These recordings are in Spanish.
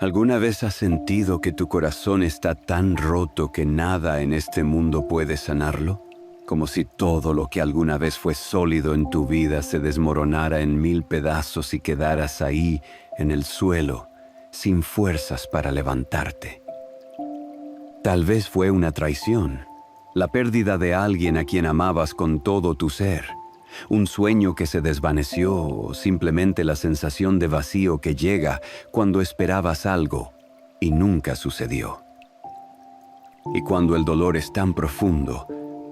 ¿Alguna vez has sentido que tu corazón está tan roto que nada en este mundo puede sanarlo? Como si todo lo que alguna vez fue sólido en tu vida se desmoronara en mil pedazos y quedaras ahí, en el suelo, sin fuerzas para levantarte. Tal vez fue una traición, la pérdida de alguien a quien amabas con todo tu ser, un sueño que se desvaneció o simplemente la sensación de vacío que llega cuando esperabas algo y nunca sucedió. Y cuando el dolor es tan profundo,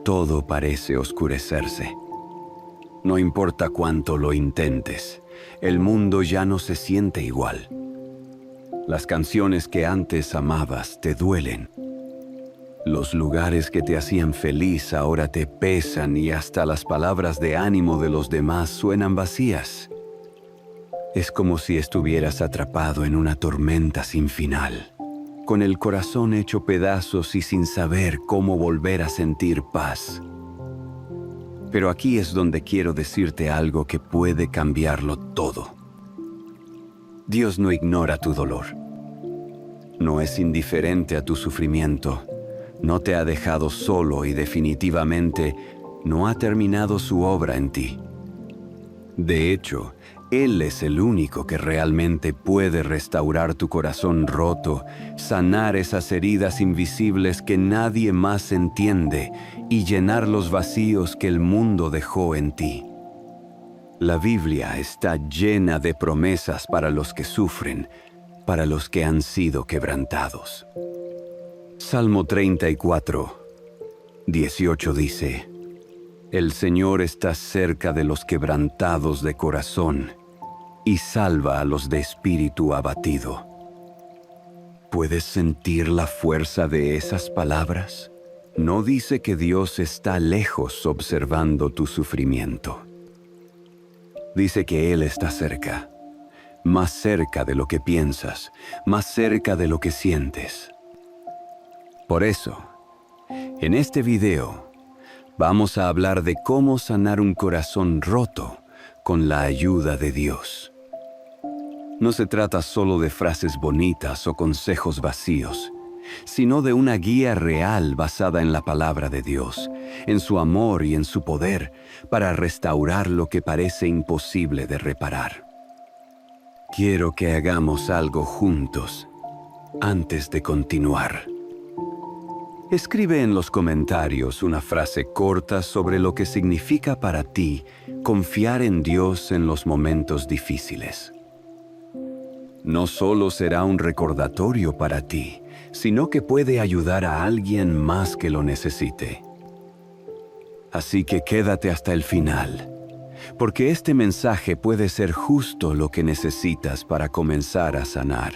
todo parece oscurecerse. No importa cuánto lo intentes, el mundo ya no se siente igual. Las canciones que antes amabas te duelen. Los lugares que te hacían feliz ahora te pesan y hasta las palabras de ánimo de los demás suenan vacías. Es como si estuvieras atrapado en una tormenta sin final, con el corazón hecho pedazos y sin saber cómo volver a sentir paz. Pero aquí es donde quiero decirte algo que puede cambiarlo todo. Dios no ignora tu dolor. No es indiferente a tu sufrimiento. No te ha dejado solo y definitivamente no ha terminado su obra en ti. De hecho, Él es el único que realmente puede restaurar tu corazón roto, sanar esas heridas invisibles que nadie más entiende y llenar los vacíos que el mundo dejó en ti. La Biblia está llena de promesas para los que sufren, para los que han sido quebrantados. Salmo 34, 18 dice: El Señor está cerca de los quebrantados de corazón y salva a los de espíritu abatido. ¿Puedes sentir la fuerza de esas palabras? No dice que Dios está lejos observando tu sufrimiento. Dice que Él está cerca, más cerca de lo que piensas, más cerca de lo que sientes. Por eso, en este video, vamos a hablar de cómo sanar un corazón roto con la ayuda de Dios. No se trata solo de frases bonitas o consejos vacíos, sino de una guía real basada en la palabra de Dios, en su amor y en su poder, para restaurar lo que parece imposible de reparar. Quiero que hagamos algo juntos antes de continuar. Escribe en los comentarios una frase corta sobre lo que significa para ti confiar en Dios en los momentos difíciles. No solo será un recordatorio para ti, sino que puede ayudar a alguien más que lo necesite. Así que quédate hasta el final, porque este mensaje puede ser justo lo que necesitas para comenzar a sanar.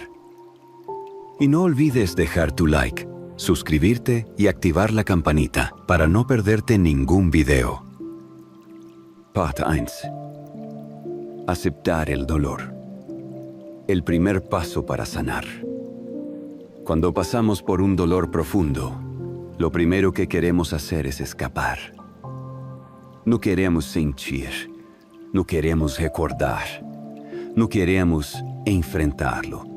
Y no olvides dejar tu like, suscribirte y activar la campanita para no perderte ningún video. Part 1. Aceptar el dolor. El primer paso para sanar. Cuando pasamos por un dolor profundo, lo primero que queremos hacer es escapar. No queremos sentir, no queremos recordar, no queremos enfrentarlo.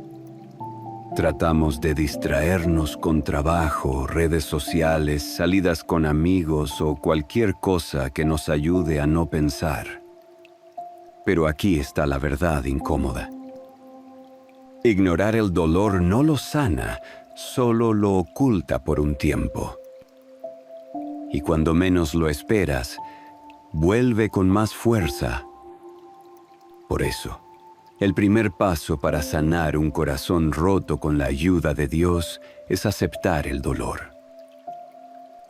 Tratamos de distraernos con trabajo, redes sociales, salidas con amigos o cualquier cosa que nos ayude a no pensar. Pero aquí está la verdad incómoda. Ignorar el dolor no lo sana, solo lo oculta por un tiempo. Y cuando menos lo esperas, vuelve con más fuerza. Por eso, el primer paso para sanar un corazón roto con la ayuda de Dios es aceptar el dolor.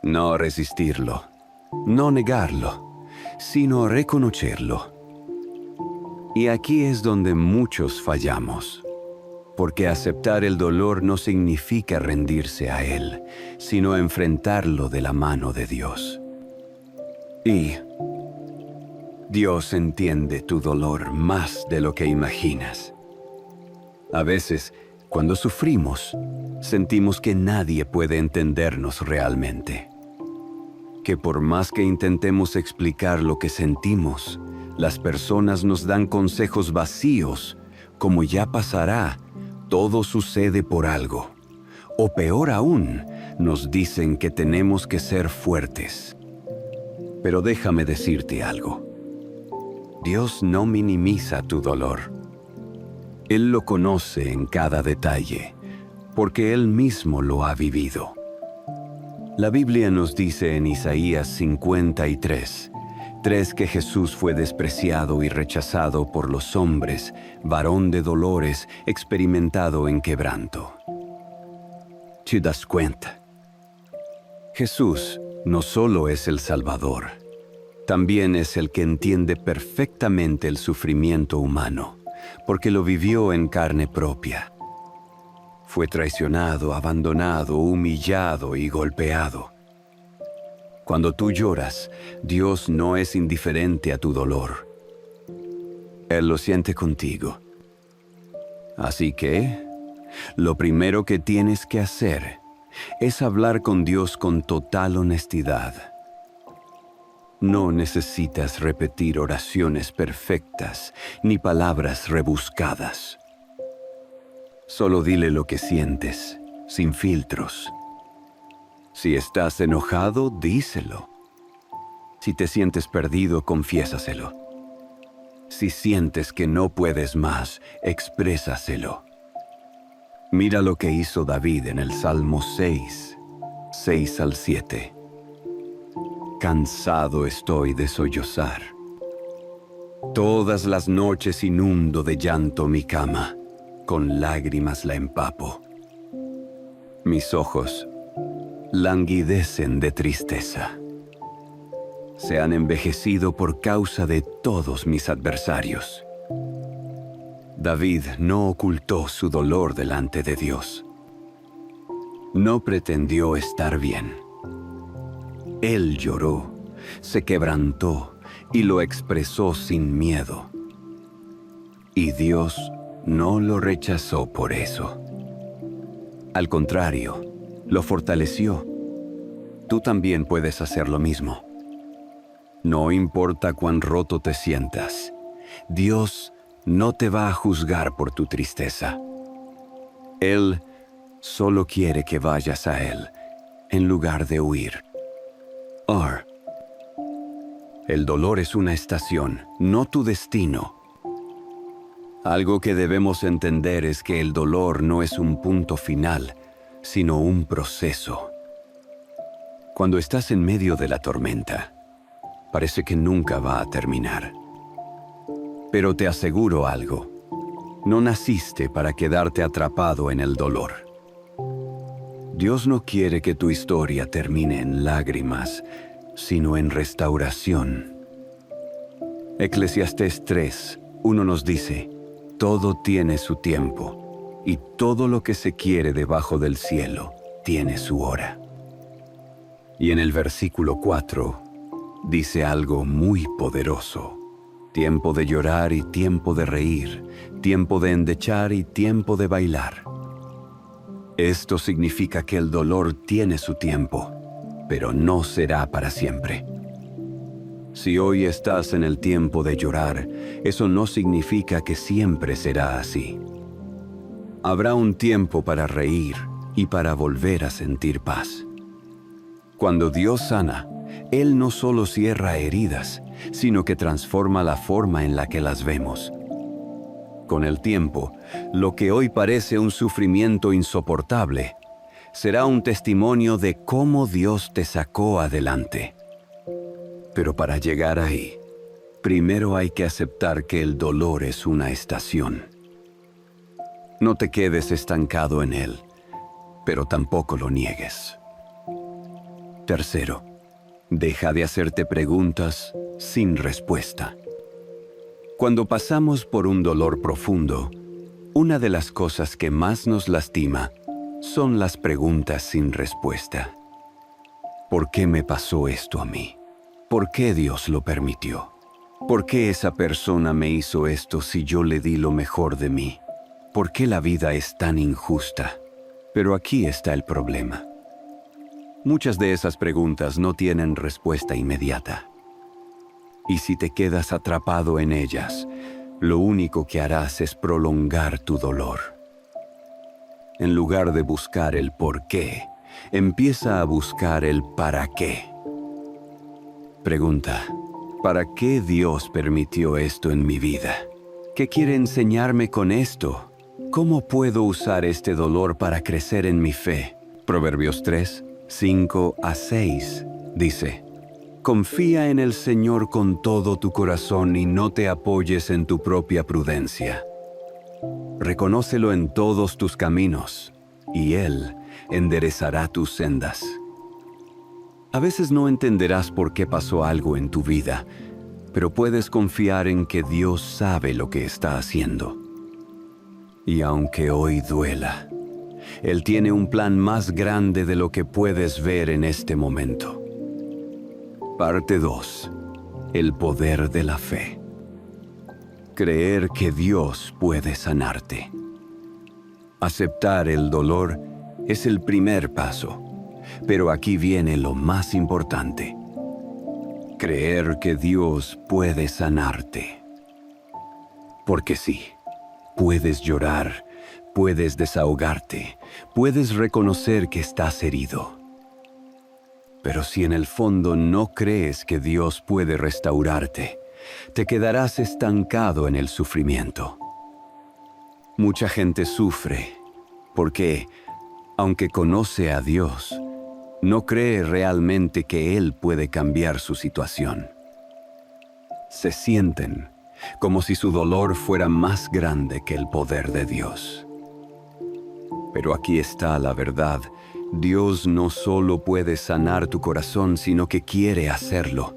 No resistirlo, no negarlo, sino reconocerlo. Y aquí es donde muchos fallamos, porque aceptar el dolor no significa rendirse a él, sino enfrentarlo de la mano de Dios. Y Dios entiende tu dolor más de lo que imaginas. A veces, cuando sufrimos, sentimos que nadie puede entendernos realmente. Que por más que intentemos explicar lo que sentimos, las personas nos dan consejos vacíos, como ya pasará, Todo sucede por algo. O peor aún, nos dicen que tenemos que ser fuertes. Pero déjame decirte algo. Dios no minimiza tu dolor. Él lo conoce en cada detalle, porque Él mismo lo ha vivido. La Biblia nos dice en Isaías 53, que Jesús fue despreciado y rechazado por los hombres, varón de dolores, experimentado en quebranto. ¿Te das cuenta? Jesús no solo es el Salvador, también es el que entiende perfectamente el sufrimiento humano, porque lo vivió en carne propia. Fue traicionado, abandonado, humillado y golpeado. Cuando tú lloras, Dios no es indiferente a tu dolor. Él lo siente contigo. Así que, lo primero que tienes que hacer es hablar con Dios con total honestidad. No necesitas repetir oraciones perfectas ni palabras rebuscadas. Solo dile lo que sientes, sin filtros. Si estás enojado, díselo. Si te sientes perdido, confiésaselo. Si sientes que no puedes más, exprésaselo. Mira lo que hizo David en el Salmo 6 al 7. Cansado estoy de sollozar. Todas las noches inundo de llanto mi cama, con lágrimas la empapo. Mis ojos languidecen de tristeza. Se han envejecido por causa de todos mis adversarios. David no ocultó su dolor delante de Dios. No pretendió estar bien. Él lloró, se quebrantó y lo expresó sin miedo. Y Dios no lo rechazó por eso. Al contrario, lo fortaleció. Tú también puedes hacer lo mismo. No importa cuán roto te sientas, Dios no te va a juzgar por tu tristeza. Él solo quiere que vayas a Él en lugar de huir. El dolor es una estación, no tu destino. Algo que debemos entender es que el dolor no es un punto final, sino un proceso. Cuando estás en medio de la tormenta, parece que nunca va a terminar. Pero te aseguro algo, no naciste para quedarte atrapado en el dolor. Dios no quiere que tu historia termine en lágrimas, sino en restauración. Eclesiastés 3:1 nos dice, todo tiene su tiempo, y todo lo que se quiere debajo del cielo tiene su hora. Y en el versículo 4 dice algo muy poderoso. Tiempo de llorar y tiempo de reír, tiempo de endechar y tiempo de bailar. Esto significa que el dolor tiene su tiempo, pero no será para siempre. Si hoy estás en el tiempo de llorar, eso no significa que siempre será así. Habrá un tiempo para reír y para volver a sentir paz. Cuando Dios sana, Él no solo cierra heridas, sino que transforma la forma en la que las vemos. Con el tiempo, lo que hoy parece un sufrimiento insoportable, será un testimonio de cómo Dios te sacó adelante. Pero para llegar ahí, primero hay que aceptar que el dolor es una estación. No te quedes estancado en él, pero tampoco lo niegues. Tercero, deja de hacerte preguntas sin respuesta. Cuando pasamos por un dolor profundo, una de las cosas que más nos lastima son las preguntas sin respuesta. ¿Por qué me pasó esto a mí? ¿Por qué Dios lo permitió? ¿Por qué esa persona me hizo esto si yo le di lo mejor de mí? ¿Por qué la vida es tan injusta? Pero aquí está el problema. Muchas de esas preguntas no tienen respuesta inmediata. Y si te quedas atrapado en ellas, lo único que harás es prolongar tu dolor. En lugar de buscar el por qué, empieza a buscar el para qué. Pregunta: ¿para qué Dios permitió esto en mi vida? ¿Qué quiere enseñarme con esto? ¿Cómo puedo usar este dolor para crecer en mi fe? Proverbios 3, 5-6 dice: confía en el Señor con todo tu corazón y no te apoyes en tu propia prudencia. Reconócelo en todos tus caminos, y Él enderezará tus sendas. A veces no entenderás por qué pasó algo en tu vida, pero puedes confiar en que Dios sabe lo que está haciendo. Y aunque hoy duela, Él tiene un plan más grande de lo que puedes ver en este momento. Parte 2. El poder de la fe. Creer que Dios puede sanarte. Aceptar el dolor es el primer paso, pero aquí viene lo más importante. Creer que Dios puede sanarte. Porque sí, puedes llorar, puedes desahogarte, puedes reconocer que estás herido. Pero si en el fondo no crees que Dios puede restaurarte, te quedarás estancado en el sufrimiento. Mucha gente sufre porque, aunque conoce a Dios, no cree realmente que Él puede cambiar su situación. Se sienten como si su dolor fuera más grande que el poder de Dios. Pero aquí está la verdad: Dios no solo puede sanar tu corazón, sino que quiere hacerlo.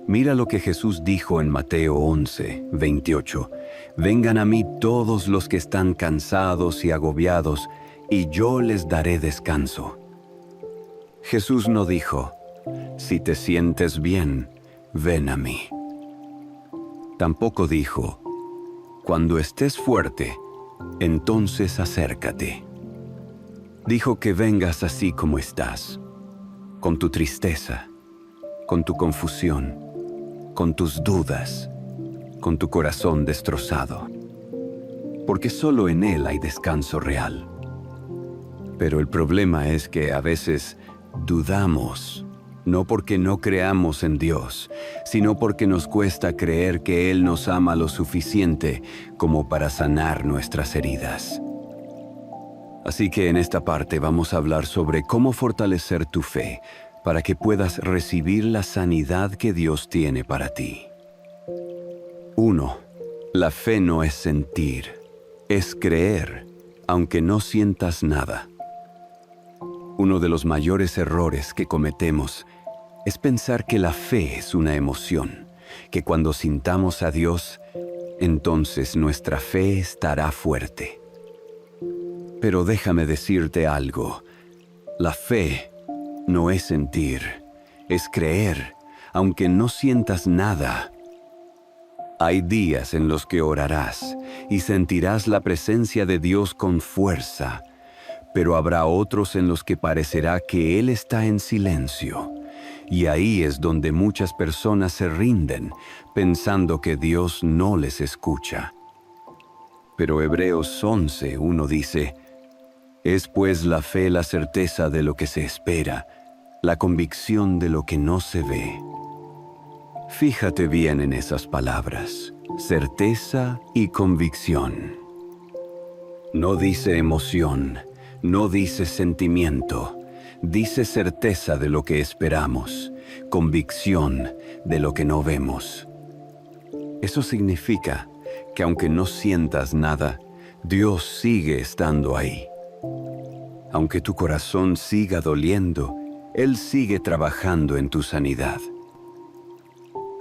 Mira lo que Jesús dijo en Mateo 11, 28. Vengan a mí todos los que están cansados y agobiados, y yo les daré descanso. Jesús no dijo: si te sientes bien, ven a mí. Tampoco dijo: cuando estés fuerte, entonces acércate. Dijo que vengas así como estás, con tu tristeza, con tu confusión, con tus dudas, con tu corazón destrozado. Porque solo en Él hay descanso real. Pero el problema es que a veces dudamos, no porque no creamos en Dios, sino porque nos cuesta creer que Él nos ama lo suficiente como para sanar nuestras heridas. Así que en esta parte vamos a hablar sobre cómo fortalecer tu fe para que puedas recibir la sanidad que Dios tiene para ti. 1. La fe no es sentir, es creer, aunque no sientas nada. Uno de los mayores errores que cometemos es pensar que la fe es una emoción, que cuando sintamos a Dios, entonces nuestra fe estará fuerte. Pero déjame decirte algo: la fe no es sentir, es creer, aunque no sientas nada. Hay días en los que orarás y sentirás la presencia de Dios con fuerza, pero habrá otros en los que parecerá que Él está en silencio. Y ahí es donde muchas personas se rinden, pensando que Dios no les escucha. Pero Hebreos 11:1 dice: es pues la fe la certeza de lo que se espera, la convicción de lo que no se ve. Fíjate bien en esas palabras: certeza y convicción. No dice emoción, no dice sentimiento, dice certeza de lo que esperamos, convicción de lo que no vemos. Eso significa que aunque no sientas nada, Dios sigue estando ahí. Aunque tu corazón siga doliendo, Él sigue trabajando en tu sanidad.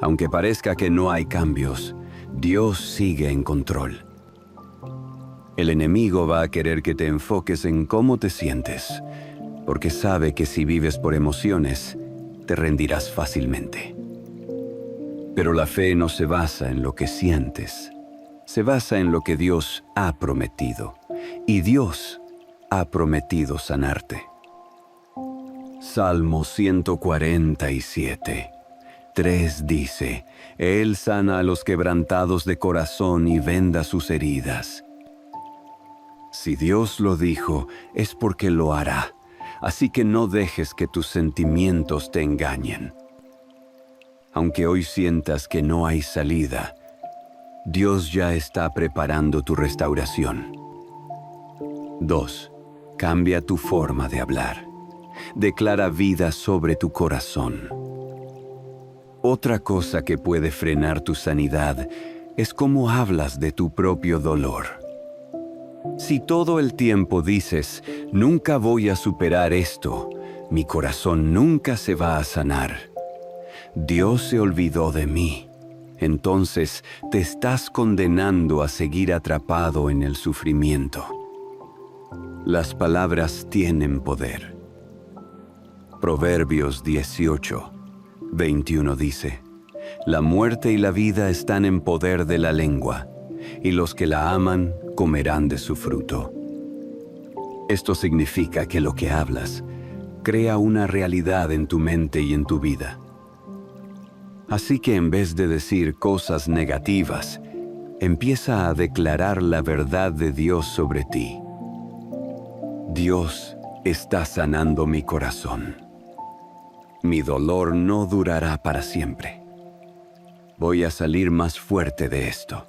Aunque parezca que no hay cambios, Dios sigue en control. El enemigo va a querer que te enfoques en cómo te sientes, porque sabe que si vives por emociones, te rendirás fácilmente. Pero la fe no se basa en lo que sientes, se basa en lo que Dios ha prometido, y Dios ha prometido sanarte. Salmo 147, 3 dice: Él sana a los quebrantados de corazón y venda sus heridas. Si Dios lo dijo, es porque lo hará. Así que no dejes que tus sentimientos te engañen. Aunque hoy sientas que no hay salida, Dios ya está preparando tu restauración. 2. Cambia tu forma de hablar. Declara vida sobre tu corazón. Otra cosa que puede frenar tu sanidad es cómo hablas de tu propio dolor. Si todo el tiempo dices, nunca voy a superar esto, mi corazón nunca se va a sanar, Dios se olvidó de mí, entonces te estás condenando a seguir atrapado en el sufrimiento. Las palabras tienen poder. Proverbios 18:21 dice, la muerte y la vida están en poder de la lengua, y los que la aman comerán de su fruto. Esto significa que lo que hablas crea una realidad en tu mente y en tu vida. Así que en vez de decir cosas negativas, empieza a declarar la verdad de Dios sobre ti. Dios está sanando mi corazón. Mi dolor no durará para siempre. Voy a salir más fuerte de esto.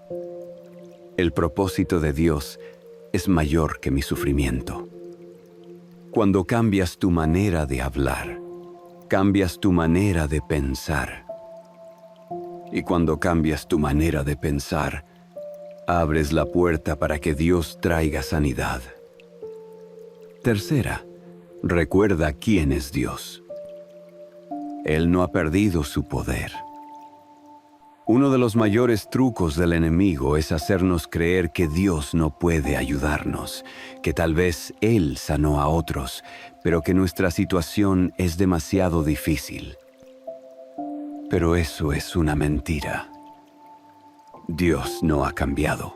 El propósito de Dios es mayor que mi sufrimiento. Cuando cambias tu manera de hablar, cambias tu manera de pensar. Y cuando cambias tu manera de pensar, abres la puerta para que Dios traiga sanidad. Tercera, recuerda quién es Dios. Él no ha perdido su poder. Uno de los mayores trucos del enemigo es hacernos creer que Dios no puede ayudarnos, que tal vez Él sanó a otros, pero que nuestra situación es demasiado difícil. Pero eso es una mentira. Dios no ha cambiado.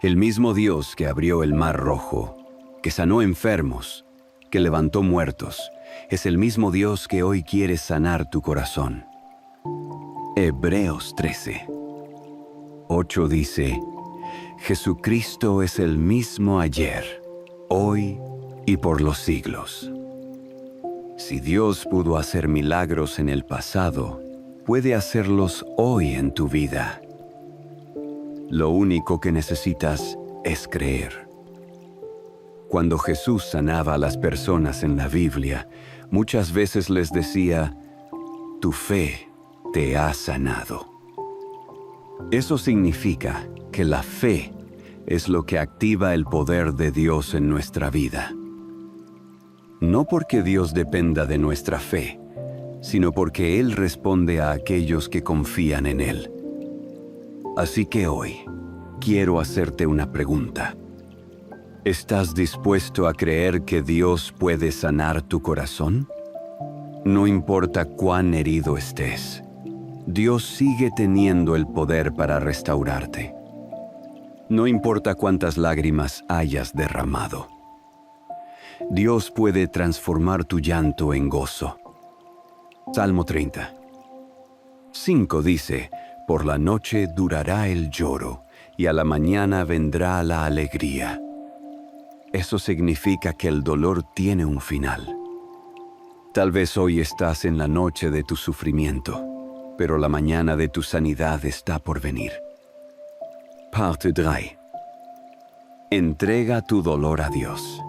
El mismo Dios que abrió el Mar Rojo, que sanó enfermos, que levantó muertos, es el mismo Dios que hoy quiere sanar tu corazón. Hebreos 13:8 dice, Jesucristo es el mismo ayer, hoy y por los siglos. Si Dios pudo hacer milagros en el pasado, puede hacerlos hoy en tu vida. Lo único que necesitas es creer. Cuando Jesús sanaba a las personas en la Biblia, muchas veces les decía, tu fe te ha sanado. Eso significa que la fe es lo que activa el poder de Dios en nuestra vida. No porque Dios dependa de nuestra fe, sino porque Él responde a aquellos que confían en Él. Así que hoy, quiero hacerte una pregunta. ¿Estás dispuesto a creer que Dios puede sanar tu corazón? No importa cuán herido estés, Dios sigue teniendo el poder para restaurarte. No importa cuántas lágrimas hayas derramado. Dios puede transformar tu llanto en gozo. Salmo 30:5 dice, por la noche durará el lloro, y a la mañana vendrá la alegría. Eso significa que el dolor tiene un final. Tal vez hoy estás en la noche de tu sufrimiento, pero la mañana de tu sanidad está por venir. Parte 3. Entrega tu dolor a Dios.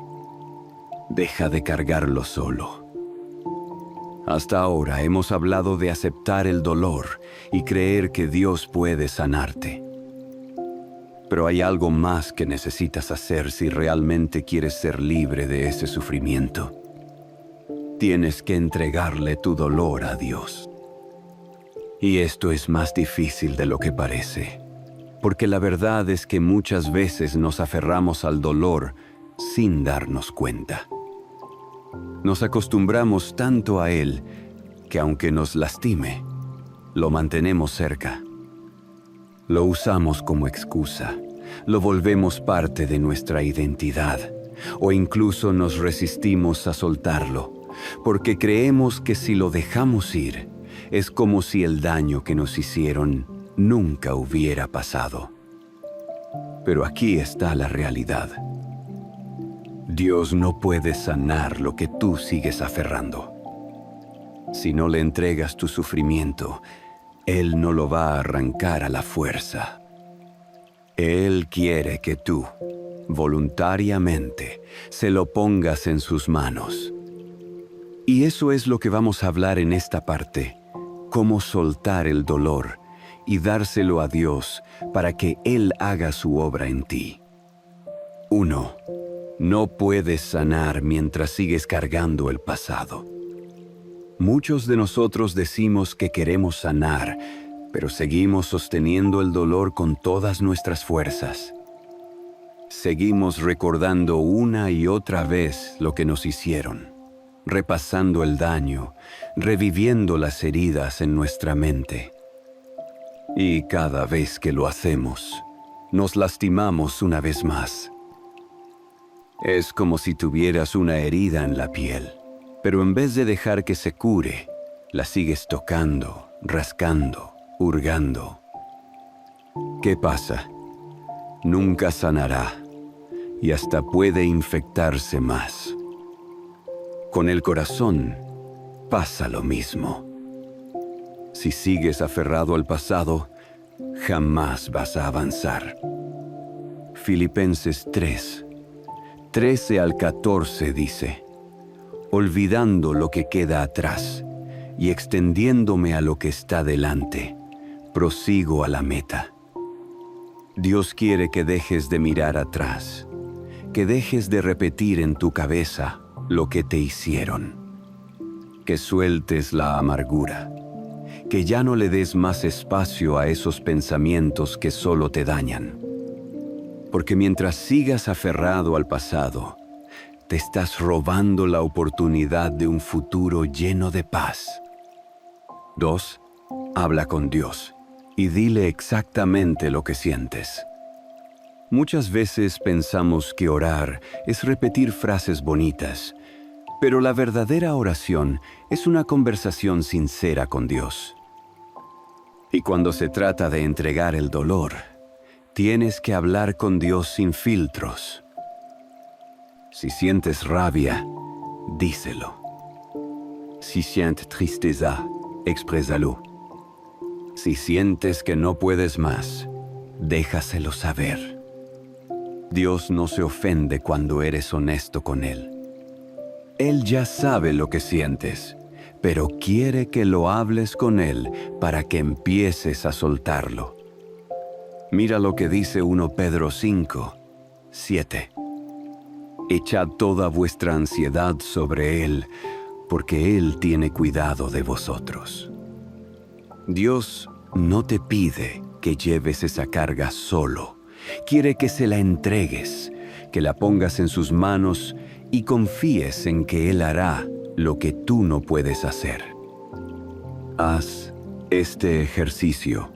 Deja de cargarlo solo. Hasta ahora hemos hablado de aceptar el dolor y creer que Dios puede sanarte. Pero hay algo más que necesitas hacer si realmente quieres ser libre de ese sufrimiento. Tienes que entregarle tu dolor a Dios. Y esto es más difícil de lo que parece, porque la verdad es que muchas veces nos aferramos al dolor sin darnos cuenta. Nos acostumbramos tanto a él que aunque nos lastime, lo mantenemos cerca. Lo usamos como excusa, lo volvemos parte de nuestra identidad, o incluso nos resistimos a soltarlo, porque creemos que si lo dejamos ir, es como si el daño que nos hicieron nunca hubiera pasado. Pero aquí está la realidad. Dios no puede sanar lo que tú sigues aferrando. Si no le entregas tu sufrimiento, Él no lo va a arrancar a la fuerza. Él quiere que tú, voluntariamente, se lo pongas en sus manos. Y eso es lo que vamos a hablar en esta parte, cómo soltar el dolor y dárselo a Dios para que Él haga su obra en ti. 1. No puedes sanar mientras sigues cargando el pasado. Muchos de nosotros decimos que queremos sanar, pero seguimos sosteniendo el dolor con todas nuestras fuerzas. Seguimos recordando una y otra vez lo que nos hicieron, repasando el daño, reviviendo las heridas en nuestra mente. Y cada vez que lo hacemos, nos lastimamos una vez más. Es como si tuvieras una herida en la piel, pero en vez de dejar que se cure, la sigues tocando, rascando, hurgando. ¿Qué pasa? Nunca sanará y hasta puede infectarse más. Con el corazón pasa lo mismo. Si sigues aferrado al pasado, jamás vas a avanzar. Filipenses 3, 13 al 14 dice: olvidando lo que queda atrás y extendiéndome a lo que está delante, prosigo a la meta. Dios quiere que dejes de mirar atrás, que dejes de repetir en tu cabeza lo que te hicieron, que sueltes la amargura, que ya no le des más espacio a esos pensamientos que solo te dañan. Porque mientras sigas aferrado al pasado, te estás robando la oportunidad de un futuro lleno de paz. 2. Habla con Dios y dile exactamente lo que sientes. Muchas veces pensamos que orar es repetir frases bonitas, pero la verdadera oración es una conversación sincera con Dios. Y cuando se trata de entregar el dolor, tienes que hablar con Dios sin filtros. Si sientes rabia, díselo. Si sientes tristeza, exprésalo. Si sientes que no puedes más, déjaselo saber. Dios no se ofende cuando eres honesto con Él. Él ya sabe lo que sientes, pero quiere que lo hables con Él para que empieces a soltarlo. Mira lo que dice 1 Pedro 5, 7. Echad toda vuestra ansiedad sobre Él, porque Él tiene cuidado de vosotros. Dios no te pide que lleves esa carga solo. Quiere que se la entregues, que la pongas en sus manos y confíes en que Él hará lo que tú no puedes hacer. Haz este ejercicio.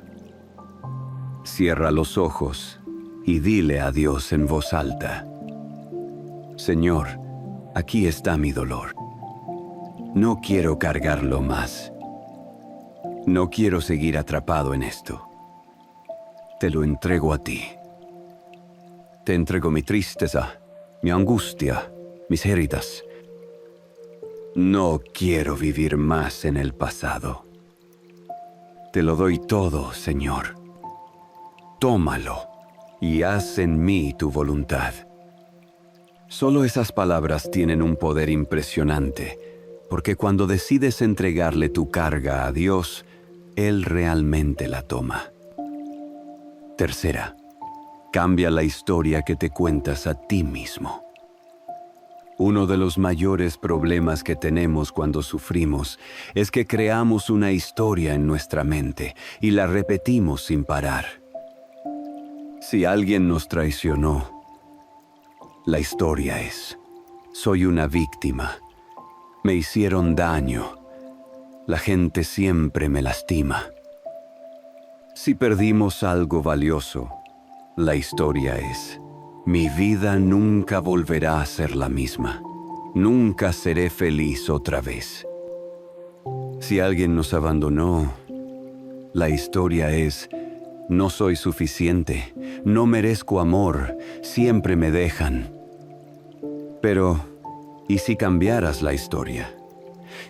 Cierra los ojos y dile a Dios en voz alta: Señor, aquí está mi dolor. No quiero cargarlo más. No quiero seguir atrapado en esto. Te lo entrego a ti. Te entrego mi tristeza, mi angustia, mis heridas. No quiero vivir más en el pasado. Te lo doy todo, Señor. Tómalo y haz en mí tu voluntad. Solo esas palabras tienen un poder impresionante, porque cuando decides entregarle tu carga a Dios, Él realmente la toma. Tercera, cambia la historia que te cuentas a ti mismo. Uno de los mayores problemas que tenemos cuando sufrimos es que creamos una historia en nuestra mente y la repetimos sin parar. Si alguien nos traicionó, la historia es: soy una víctima, me hicieron daño, la gente siempre me lastima. Si perdimos algo valioso, la historia es: mi vida nunca volverá a ser la misma. Nunca seré feliz otra vez. Si alguien nos abandonó, la historia es: No soy suficiente, no merezco amor, siempre me dejan. Pero, ¿y si cambiaras la historia?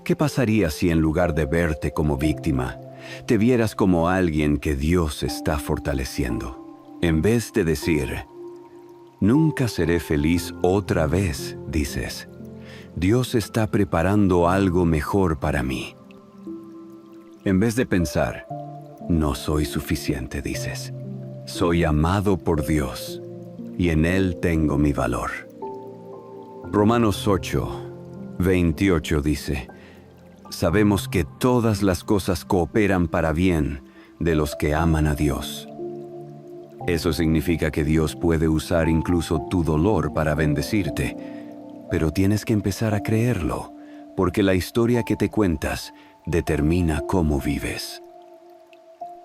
¿Qué pasaría si en lugar de verte como víctima, te vieras como alguien que Dios está fortaleciendo? En vez de decir, nunca seré feliz otra vez, dices, Dios está preparando algo mejor para mí. En vez de pensar, no soy suficiente, dices, soy amado por Dios y en Él tengo mi valor. Romanos 8:28 dice, sabemos que todas las cosas cooperan para bien de los que aman a Dios. Eso significa que Dios puede usar incluso tu dolor para bendecirte, pero tienes que empezar a creerlo, porque la historia que te cuentas determina cómo vives.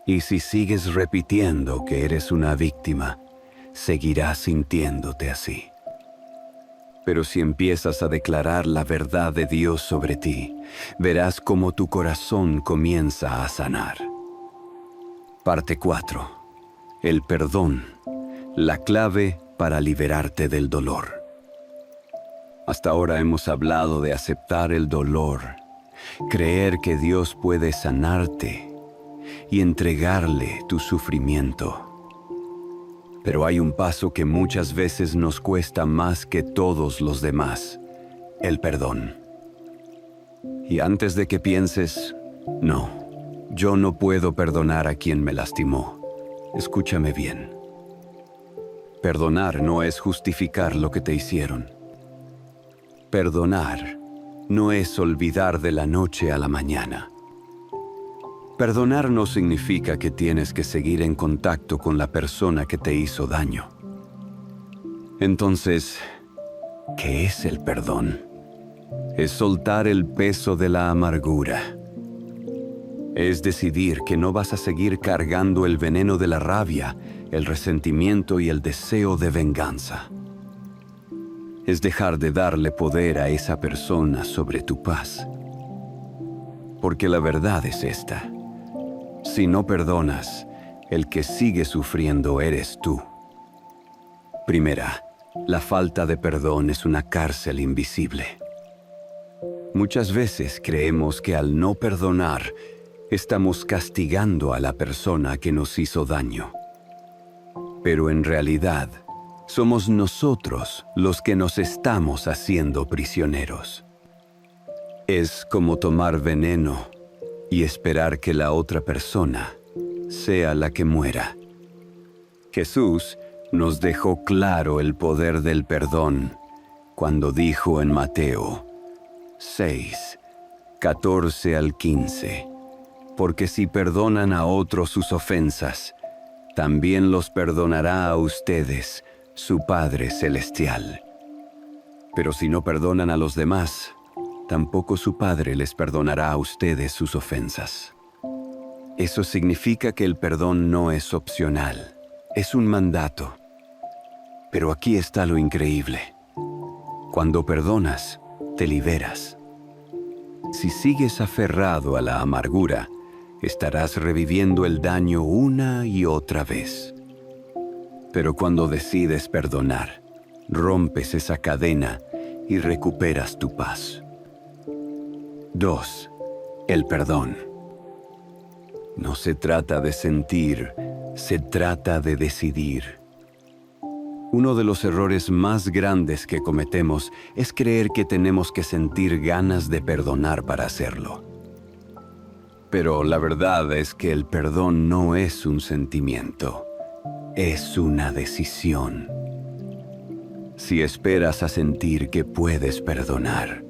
Y si sigues repitiendo que eres una víctima, seguirás sintiéndote así. Pero si empiezas a declarar la verdad de Dios sobre ti, verás cómo tu corazón comienza a sanar. Parte 4. El perdón, la clave para liberarte del dolor. Hasta ahora hemos hablado de aceptar el dolor, creer que Dios puede sanarte y entregarle tu sufrimiento. Pero hay un paso que muchas veces nos cuesta más que todos los demás, el perdón. Y antes de que pienses, no, yo no puedo perdonar a quien me lastimó, escúchame bien. Perdonar no es justificar lo que te hicieron. Perdonar no es olvidar de la noche a la mañana. Perdonar no significa que tienes que seguir en contacto con la persona que te hizo daño. Entonces, ¿qué es el perdón? Es soltar el peso de la amargura. Es decidir que no vas a seguir cargando el veneno de la rabia, el resentimiento y el deseo de venganza. Es dejar de darle poder a esa persona sobre tu paz. Porque la verdad es esta. Si no perdonas, el que sigue sufriendo eres tú. Primera, la falta de perdón es una cárcel invisible. Muchas veces creemos que al no perdonar, estamos castigando a la persona que nos hizo daño. Pero en realidad, somos nosotros los que nos estamos haciendo prisioneros. Es como tomar veneno y esperar que la otra persona sea la que muera. Jesús nos dejó claro el poder del perdón cuando dijo en Mateo 6:14 al 15, porque si perdonan a otros sus ofensas, también los perdonará a ustedes su Padre Celestial. Pero si no perdonan a los demás, tampoco su Padre les perdonará a ustedes sus ofensas. Eso significa que el perdón no es opcional, es un mandato. Pero aquí está lo increíble. Cuando perdonas, te liberas. Si sigues aferrado a la amargura, estarás reviviendo el daño una y otra vez. Pero cuando decides perdonar, rompes esa cadena y recuperas tu paz. 2. El perdón. No se trata de sentir, se trata de decidir. Uno de los errores más grandes que cometemos es creer que tenemos que sentir ganas de perdonar para hacerlo. Pero la verdad es que el perdón no es un sentimiento, es una decisión. Si esperas a sentir que puedes perdonar,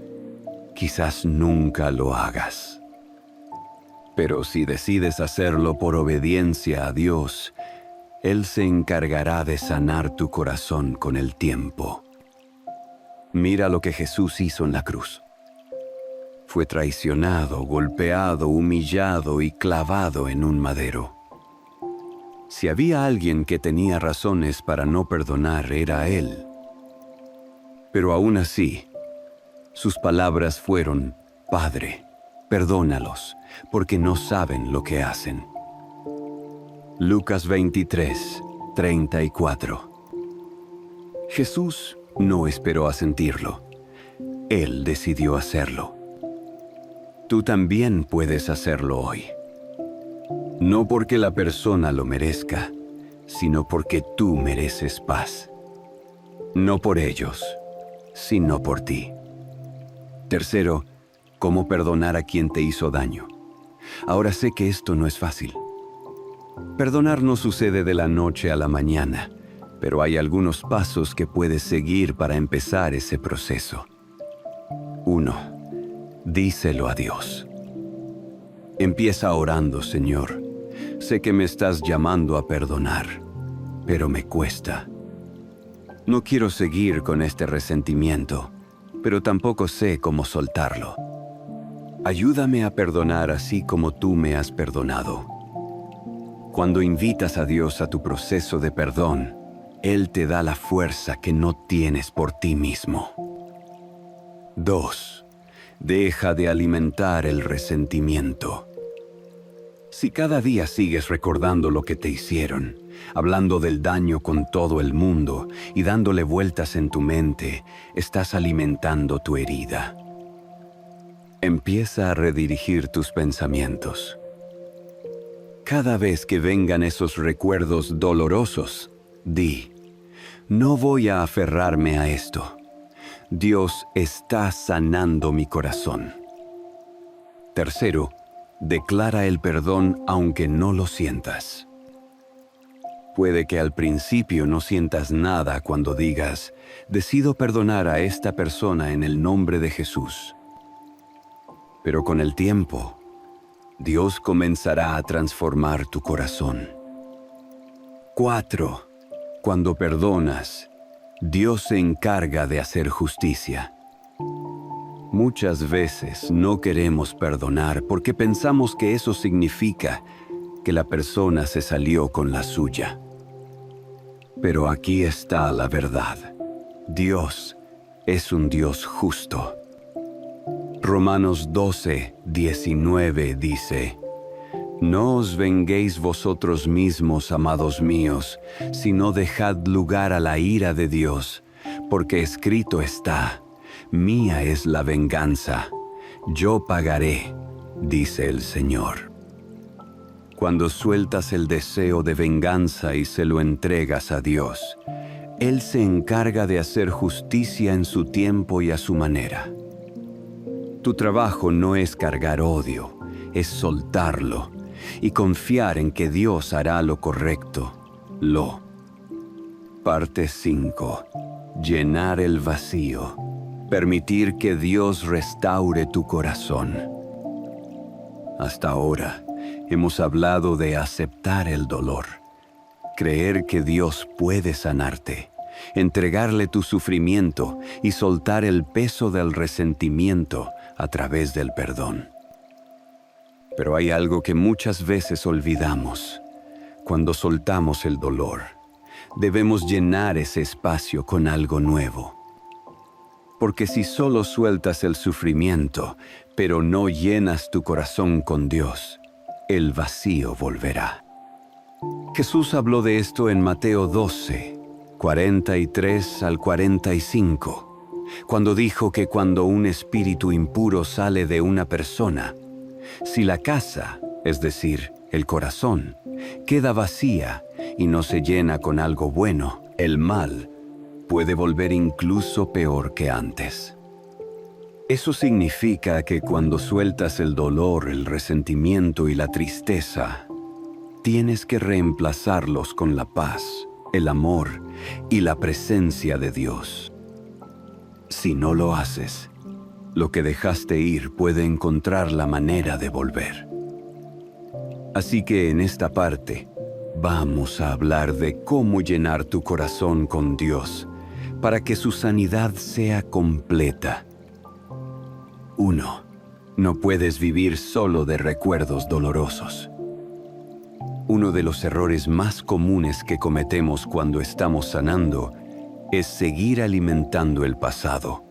quizás nunca lo hagas. Pero si decides hacerlo por obediencia a Dios, Él se encargará de sanar tu corazón con el tiempo. Mira lo que Jesús hizo en la cruz. Fue traicionado, golpeado, humillado y clavado en un madero. Si había alguien que tenía razones para no perdonar, era Él. Pero aún así, sus palabras fueron: Padre, perdónalos, porque no saben lo que hacen. Lucas 23, 34. Jesús no esperó a sentirlo. Él decidió hacerlo. Tú también puedes hacerlo hoy. No porque la persona lo merezca, sino porque tú mereces paz. No por ellos, sino por ti. Tercero, cómo perdonar a quien te hizo daño. Ahora sé que esto no es fácil. Perdonar no sucede de la noche a la mañana, pero hay algunos pasos que puedes seguir para empezar ese proceso. 1. Díselo a Dios. Empieza orando, Señor. Sé que me estás llamando a perdonar, pero me cuesta. No quiero seguir con este resentimiento, pero tampoco sé cómo soltarlo. Ayúdame a perdonar así como tú me has perdonado. Cuando invitas a Dios a tu proceso de perdón, Él te da la fuerza que no tienes por ti mismo. 2. Deja de alimentar el resentimiento. Si cada día sigues recordando lo que te hicieron, hablando del daño con todo el mundo y dándole vueltas en tu mente, estás alimentando tu herida. Empieza a redirigir tus pensamientos. Cada vez que vengan esos recuerdos dolorosos, di: no voy a aferrarme a esto. Dios está sanando mi corazón. Tercero, declara el perdón aunque no lo sientas. Puede que al principio no sientas nada cuando digas: decido perdonar a esta persona en el nombre de Jesús. Pero con el tiempo, Dios comenzará a transformar tu corazón. 4. Cuando perdonas, Dios se encarga de hacer justicia. Muchas veces no queremos perdonar porque pensamos que eso significa que la persona se salió con la suya. Pero aquí está la verdad. Dios es un Dios justo. Romanos 12, 19 dice: no os venguéis vosotros mismos, amados míos, sino dejad lugar a la ira de Dios, porque escrito está: mía es la venganza, yo pagaré, dice el Señor. Cuando sueltas el deseo de venganza y se lo entregas a Dios, Él se encarga de hacer justicia en su tiempo y a su manera. Tu trabajo no es cargar odio, es soltarlo y confiar en que Dios hará lo correcto. Parte 5. Llenar el vacío. Permitir que Dios restaure tu corazón. Hasta ahora, hemos hablado de aceptar el dolor, creer que Dios puede sanarte, entregarle tu sufrimiento y soltar el peso del resentimiento a través del perdón. Pero hay algo que muchas veces olvidamos. Cuando soltamos el dolor, debemos llenar ese espacio con algo nuevo. Porque si solo sueltas el sufrimiento, pero no llenas tu corazón con Dios, el vacío volverá. Jesús habló de esto en Mateo 12, 43 al 45, cuando dijo que cuando un espíritu impuro sale de una persona, si la casa, es decir, el corazón, queda vacía y no se llena con algo bueno, el mal puede volver incluso peor que antes. Eso significa que cuando sueltas el dolor, el resentimiento y la tristeza, tienes que reemplazarlos con la paz, el amor y la presencia de Dios. Si no lo haces, lo que dejaste ir puede encontrar la manera de volver. Así que en esta parte, vamos a hablar de cómo llenar tu corazón con Dios para que su sanidad sea completa. 1. No puedes vivir solo de recuerdos dolorosos. Uno de los errores más comunes que cometemos cuando estamos sanando es seguir alimentando el pasado.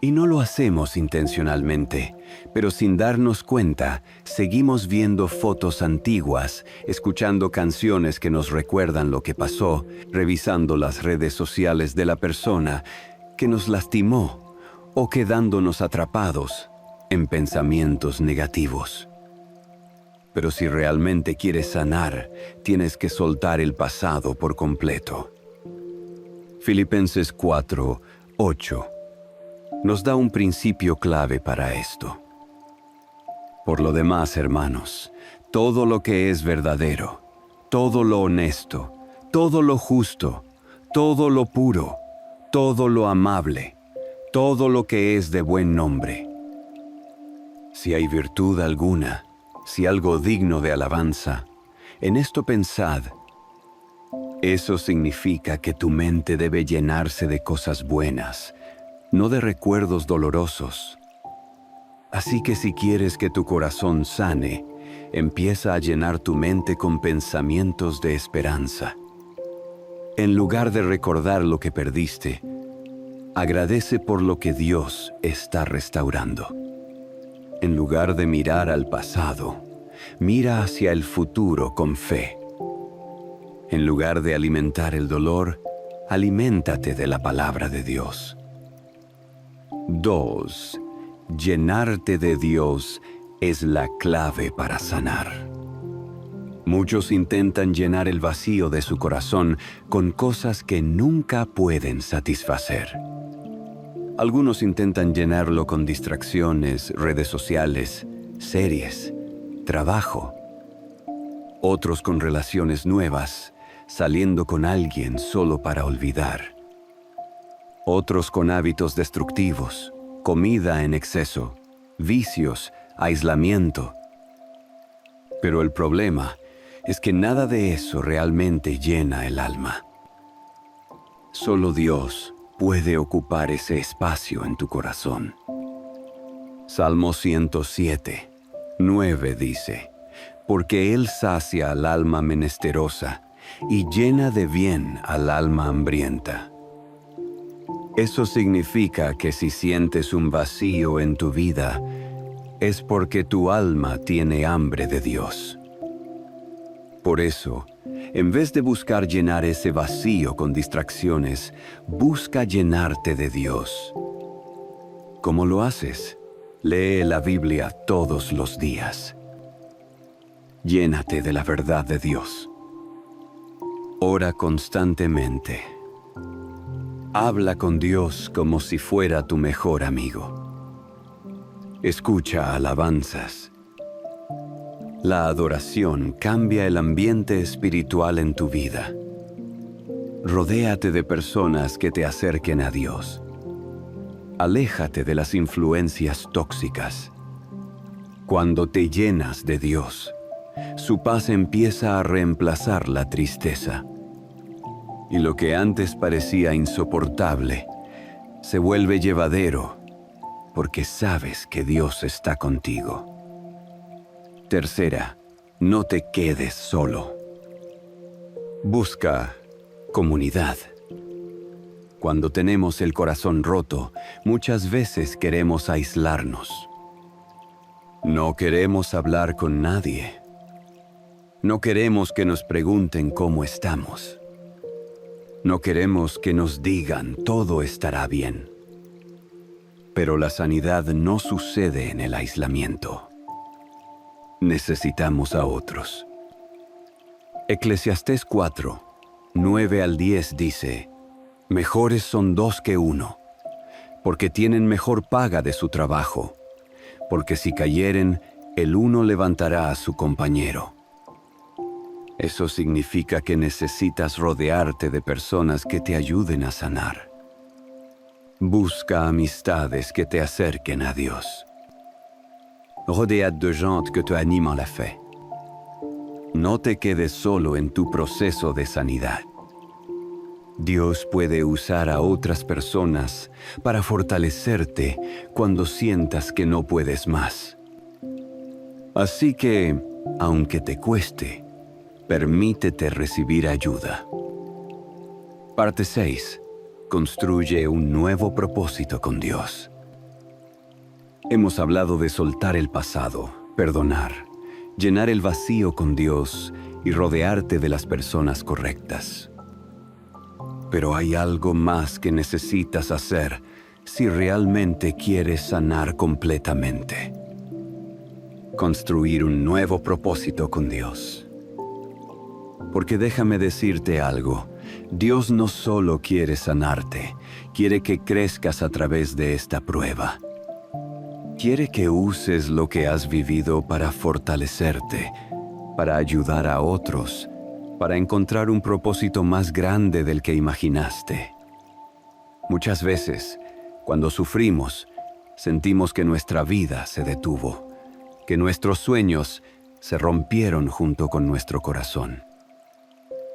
Y no lo hacemos intencionalmente, pero sin darnos cuenta, seguimos viendo fotos antiguas, escuchando canciones que nos recuerdan lo que pasó, revisando las redes sociales de la persona que nos lastimó o quedándonos atrapados en pensamientos negativos. Pero si realmente quieres sanar, tienes que soltar el pasado por completo. Filipenses 4:8 nos da un principio clave para esto. Por lo demás, hermanos, todo lo que es verdadero, todo lo honesto, todo lo justo, todo lo puro, todo lo amable, todo lo que es de buen nombre. Si hay virtud alguna, si algo digno de alabanza, en esto pensad. Eso significa que tu mente debe llenarse de cosas buenas, no de recuerdos dolorosos. Así que si quieres que tu corazón sane, empieza a llenar tu mente con pensamientos de esperanza. En lugar de recordar lo que perdiste, agradece por lo que Dios está restaurando. En lugar de mirar al pasado, mira hacia el futuro con fe. En lugar de alimentar el dolor, aliméntate de la palabra de Dios. 2. Llenarte de Dios es la clave para sanar. Muchos intentan llenar el vacío de su corazón con cosas que nunca pueden satisfacer. Algunos intentan llenarlo con distracciones, redes sociales, series, trabajo. Otros con relaciones nuevas, saliendo con alguien solo para olvidar. Otros con hábitos destructivos, comida en exceso, vicios, aislamiento. Pero el problema es que nada de eso realmente llena el alma. Solo Dios puede ocupar ese espacio en tu corazón. Salmo 107:9 dice: porque Él sacia al alma menesterosa y llena de bien al alma hambrienta. Eso significa que si sientes un vacío en tu vida, es porque tu alma tiene hambre de Dios. Por eso, en vez de buscar llenar ese vacío con distracciones, busca llenarte de Dios. ¿Cómo lo haces? Lee la Biblia todos los días. Llénate de la verdad de Dios. Ora constantemente. Habla con Dios como si fuera tu mejor amigo. Escucha alabanzas. La adoración cambia el ambiente espiritual en tu vida. Rodéate de personas que te acerquen a Dios. Aléjate de las influencias tóxicas. Cuando te llenas de Dios, su paz empieza a reemplazar la tristeza. Y lo que antes parecía insoportable, se vuelve llevadero, porque sabes que Dios está contigo. Tercera, no te quedes solo. Busca comunidad. Cuando tenemos el corazón roto, muchas veces queremos aislarnos. No queremos hablar con nadie. No queremos que nos pregunten cómo estamos. No queremos que nos digan todo estará bien. Pero la sanidad no sucede en el aislamiento. Necesitamos a otros. Eclesiastés 4:9-10 dice: mejores son dos que uno, porque tienen mejor paga de su trabajo, porque si cayeren, el uno levantará a su compañero. Eso significa que necesitas rodearte de personas que te ayuden a sanar. Busca amistades que te acerquen a Dios. Rodéate de gente que te animent la fe. No te quedes solo en tu proceso de sanidad. Dios puede usar a otras personas para fortalecerte cuando sientas que no puedes más. Así que, aunque te cueste, permítete recibir ayuda. Parte 6. Construye un nuevo propósito con Dios. Hemos hablado de soltar el pasado, perdonar, llenar el vacío con Dios y rodearte de las personas correctas. Pero hay algo más que necesitas hacer si realmente quieres sanar completamente. Construir un nuevo propósito con Dios. Porque déjame decirte algo, Dios no solo quiere sanarte, quiere que crezcas a través de esta prueba. Quiere que uses lo que has vivido para fortalecerte, para ayudar a otros, para encontrar un propósito más grande del que imaginaste. Muchas veces, cuando sufrimos, sentimos que nuestra vida se detuvo, que nuestros sueños se rompieron junto con nuestro corazón.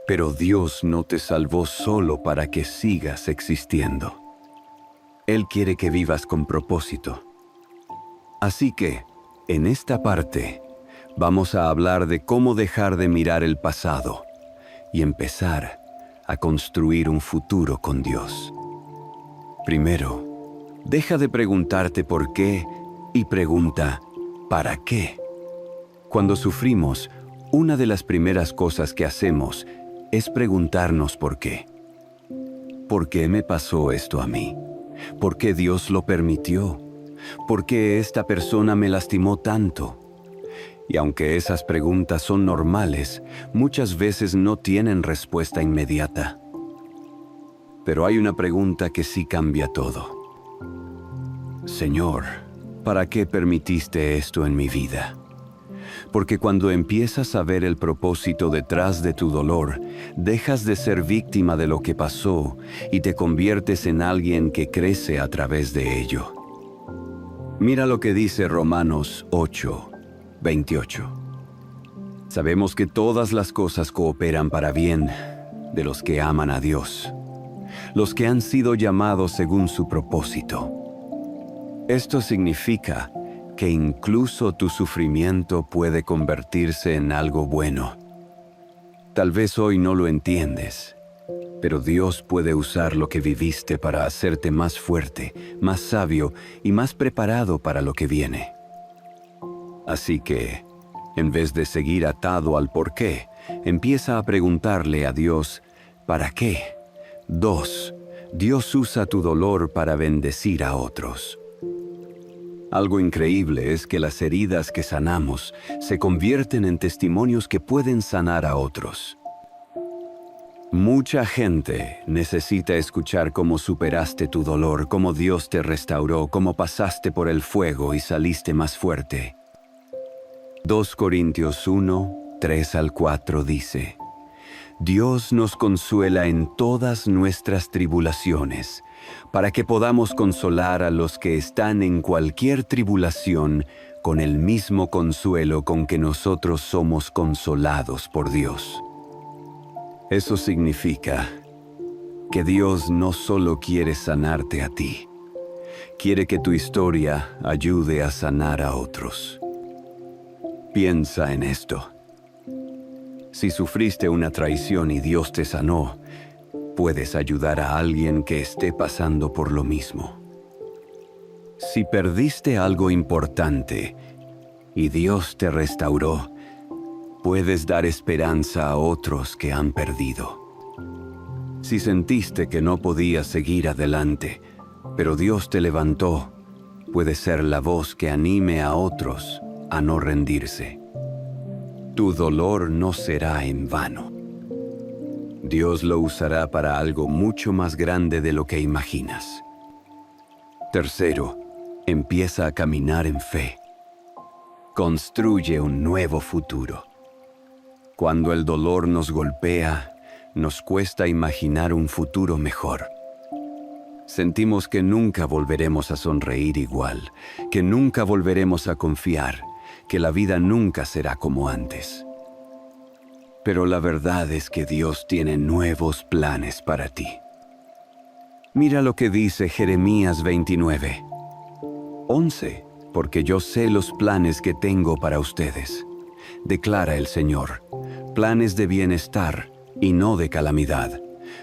Pero Dios no te salvó solo para que sigas existiendo. Él quiere que vivas con propósito. Así que, en esta parte, vamos a hablar de cómo dejar de mirar el pasado y empezar a construir un futuro con Dios. Primero, deja de preguntarte por qué y pregunta ¿para qué? Cuando sufrimos, una de las primeras cosas que hacemos es preguntarnos por qué. ¿Por qué me pasó esto a mí? ¿Por qué Dios lo permitió? ¿Por qué esta persona me lastimó tanto? Y aunque esas preguntas son normales, muchas veces no tienen respuesta inmediata. Pero hay una pregunta que sí cambia todo. Señor, ¿para qué permitiste esto en mi vida? Porque cuando empiezas a ver el propósito detrás de tu dolor, dejas de ser víctima de lo que pasó y te conviertes en alguien que crece a través de ello. Mira lo que dice Romanos 8:28. Sabemos que todas las cosas cooperan para bien de los que aman a Dios, los que han sido llamados según su propósito. Esto significa que incluso tu sufrimiento puede convertirse en algo bueno. Tal vez hoy no lo entiendes, pero Dios puede usar lo que viviste para hacerte más fuerte, más sabio y más preparado para lo que viene. Así que, en vez de seguir atado al por qué, empieza a preguntarle a Dios, ¿para qué? 2. Dios usa tu dolor para bendecir a otros. Algo increíble es que las heridas que sanamos se convierten en testimonios que pueden sanar a otros. Mucha gente necesita escuchar cómo superaste tu dolor, cómo Dios te restauró, cómo pasaste por el fuego y saliste más fuerte. 2 Corintios 1:3-4 dice: Dios nos consuela en todas nuestras tribulaciones, para que podamos consolar a los que están en cualquier tribulación con el mismo consuelo con que nosotros somos consolados por Dios. Eso significa que Dios no solo quiere sanarte a ti, quiere que tu historia ayude a sanar a otros. Piensa en esto. Si sufriste una traición y Dios te sanó, puedes ayudar a alguien que esté pasando por lo mismo. Si perdiste algo importante y Dios te restauró, puedes dar esperanza a otros que han perdido. Si sentiste que no podías seguir adelante, pero Dios te levantó, puedes ser la voz que anime a otros a no rendirse. Tu dolor no será en vano. Dios lo usará para algo mucho más grande de lo que imaginas. Tercero, empieza a caminar en fe. Construye un nuevo futuro. Cuando el dolor nos golpea, nos cuesta imaginar un futuro mejor. Sentimos que nunca volveremos a sonreír igual, que nunca volveremos a confiar, que la vida nunca será como antes. Pero la verdad es que Dios tiene nuevos planes para ti. Mira lo que dice Jeremías 29:11, porque yo sé los planes que tengo para ustedes, declara el Señor, planes de bienestar y no de calamidad,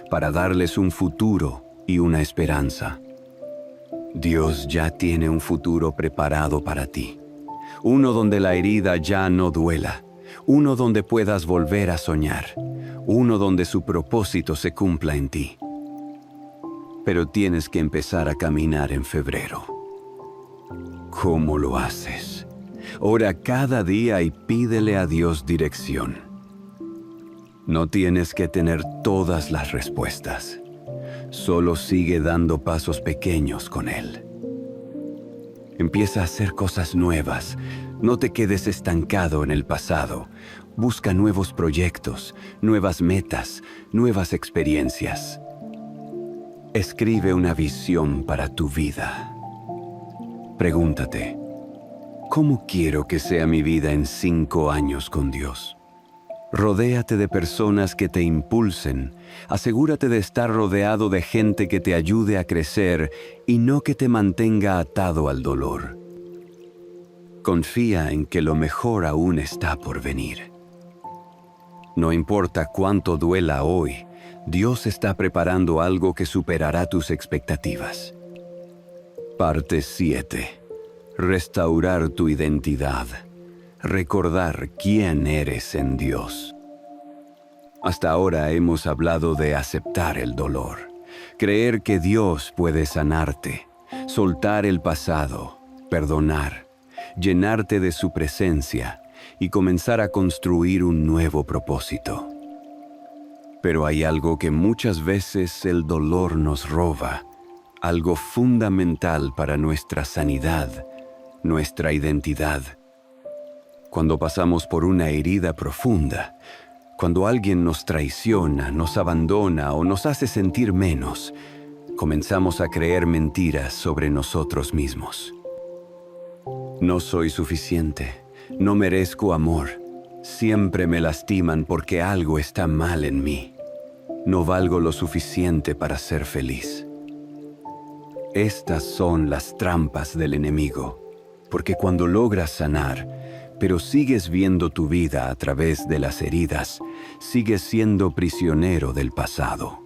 para darles un futuro y una esperanza. Dios ya tiene un futuro preparado para ti. Uno donde la herida ya no duela. Uno donde puedas volver a soñar. Uno donde su propósito se cumpla en ti. Pero tienes que empezar a caminar en febrero. ¿Cómo lo haces? Ora cada día y pídele a Dios dirección. No tienes que tener todas las respuestas. Solo sigue dando pasos pequeños con Él. Empieza a hacer cosas nuevas. No te quedes estancado en el pasado. Busca nuevos proyectos, nuevas metas, nuevas experiencias. Escribe una visión para tu vida. Pregúntate, ¿cómo quiero que sea mi vida en 5 años con Dios? Rodéate de personas que te impulsen. Asegúrate de estar rodeado de gente que te ayude a crecer y no que te mantenga atado al dolor. Confía en que lo mejor aún está por venir. No importa cuánto duela hoy, Dios está preparando algo que superará tus expectativas. Parte 7. Restaurar tu identidad. Recordar quién eres en Dios. Hasta ahora hemos hablado de aceptar el dolor, creer que Dios puede sanarte, soltar el pasado, perdonar, llenarte de su presencia y comenzar a construir un nuevo propósito. Pero hay algo que muchas veces el dolor nos roba, algo fundamental para nuestra sanidad, nuestra identidad. Cuando pasamos por una herida profunda, cuando alguien nos traiciona, nos abandona o nos hace sentir menos, comenzamos a creer mentiras sobre nosotros mismos. No soy suficiente, no merezco amor, siempre me lastiman porque algo está mal en mí. No valgo lo suficiente para ser feliz. Estas son las trampas del enemigo, porque cuando logras sanar, pero sigues viendo tu vida a través de las heridas, sigues siendo prisionero del pasado.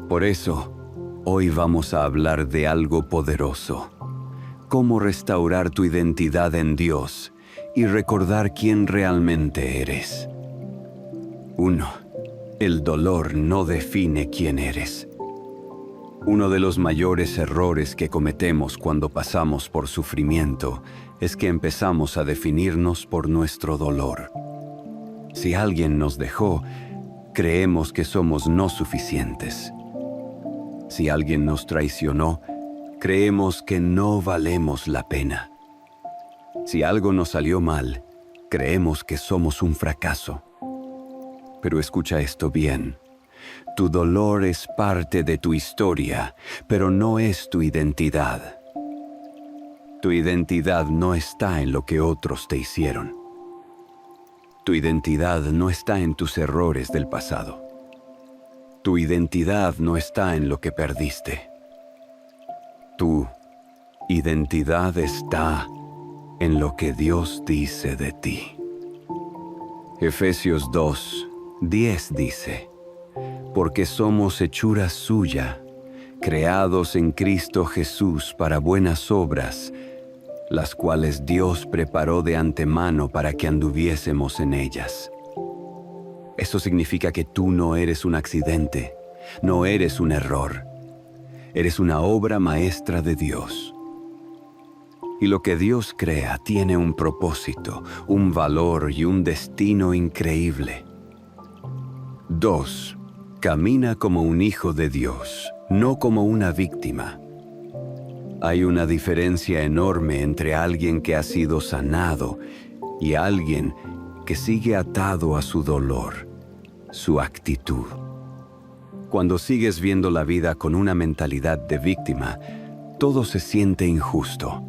Por eso, hoy vamos a hablar de algo poderoso. Cómo restaurar tu identidad en Dios y recordar quién realmente eres. 1. El dolor no define quién eres. Uno de los mayores errores que cometemos cuando pasamos por sufrimiento es que empezamos a definirnos por nuestro dolor. Si alguien nos dejó, creemos que somos no suficientes. Si alguien nos traicionó, creemos que no valemos la pena. Si algo nos salió mal, creemos que somos un fracaso. Pero escucha esto bien. Tu dolor es parte de tu historia, pero no es tu identidad. Tu identidad no está en lo que otros te hicieron. Tu identidad no está en tus errores del pasado. Tu identidad no está en lo que perdiste. Tu identidad está en lo que Dios dice de ti. Efesios 2:10 dice: porque somos hechura suya, creados en Cristo Jesús para buenas obras, las cuales Dios preparó de antemano para que anduviésemos en ellas. Eso significa que tú no eres un accidente, no eres un error. Eres una obra maestra de Dios. Y lo que Dios crea tiene un propósito, un valor y un destino increíble. 2. Camina como un hijo de Dios, no como una víctima. Hay una diferencia enorme entre alguien que ha sido sanado y alguien que sigue atado a su dolor, su actitud. Cuando sigues viendo la vida con una mentalidad de víctima, todo se siente injusto.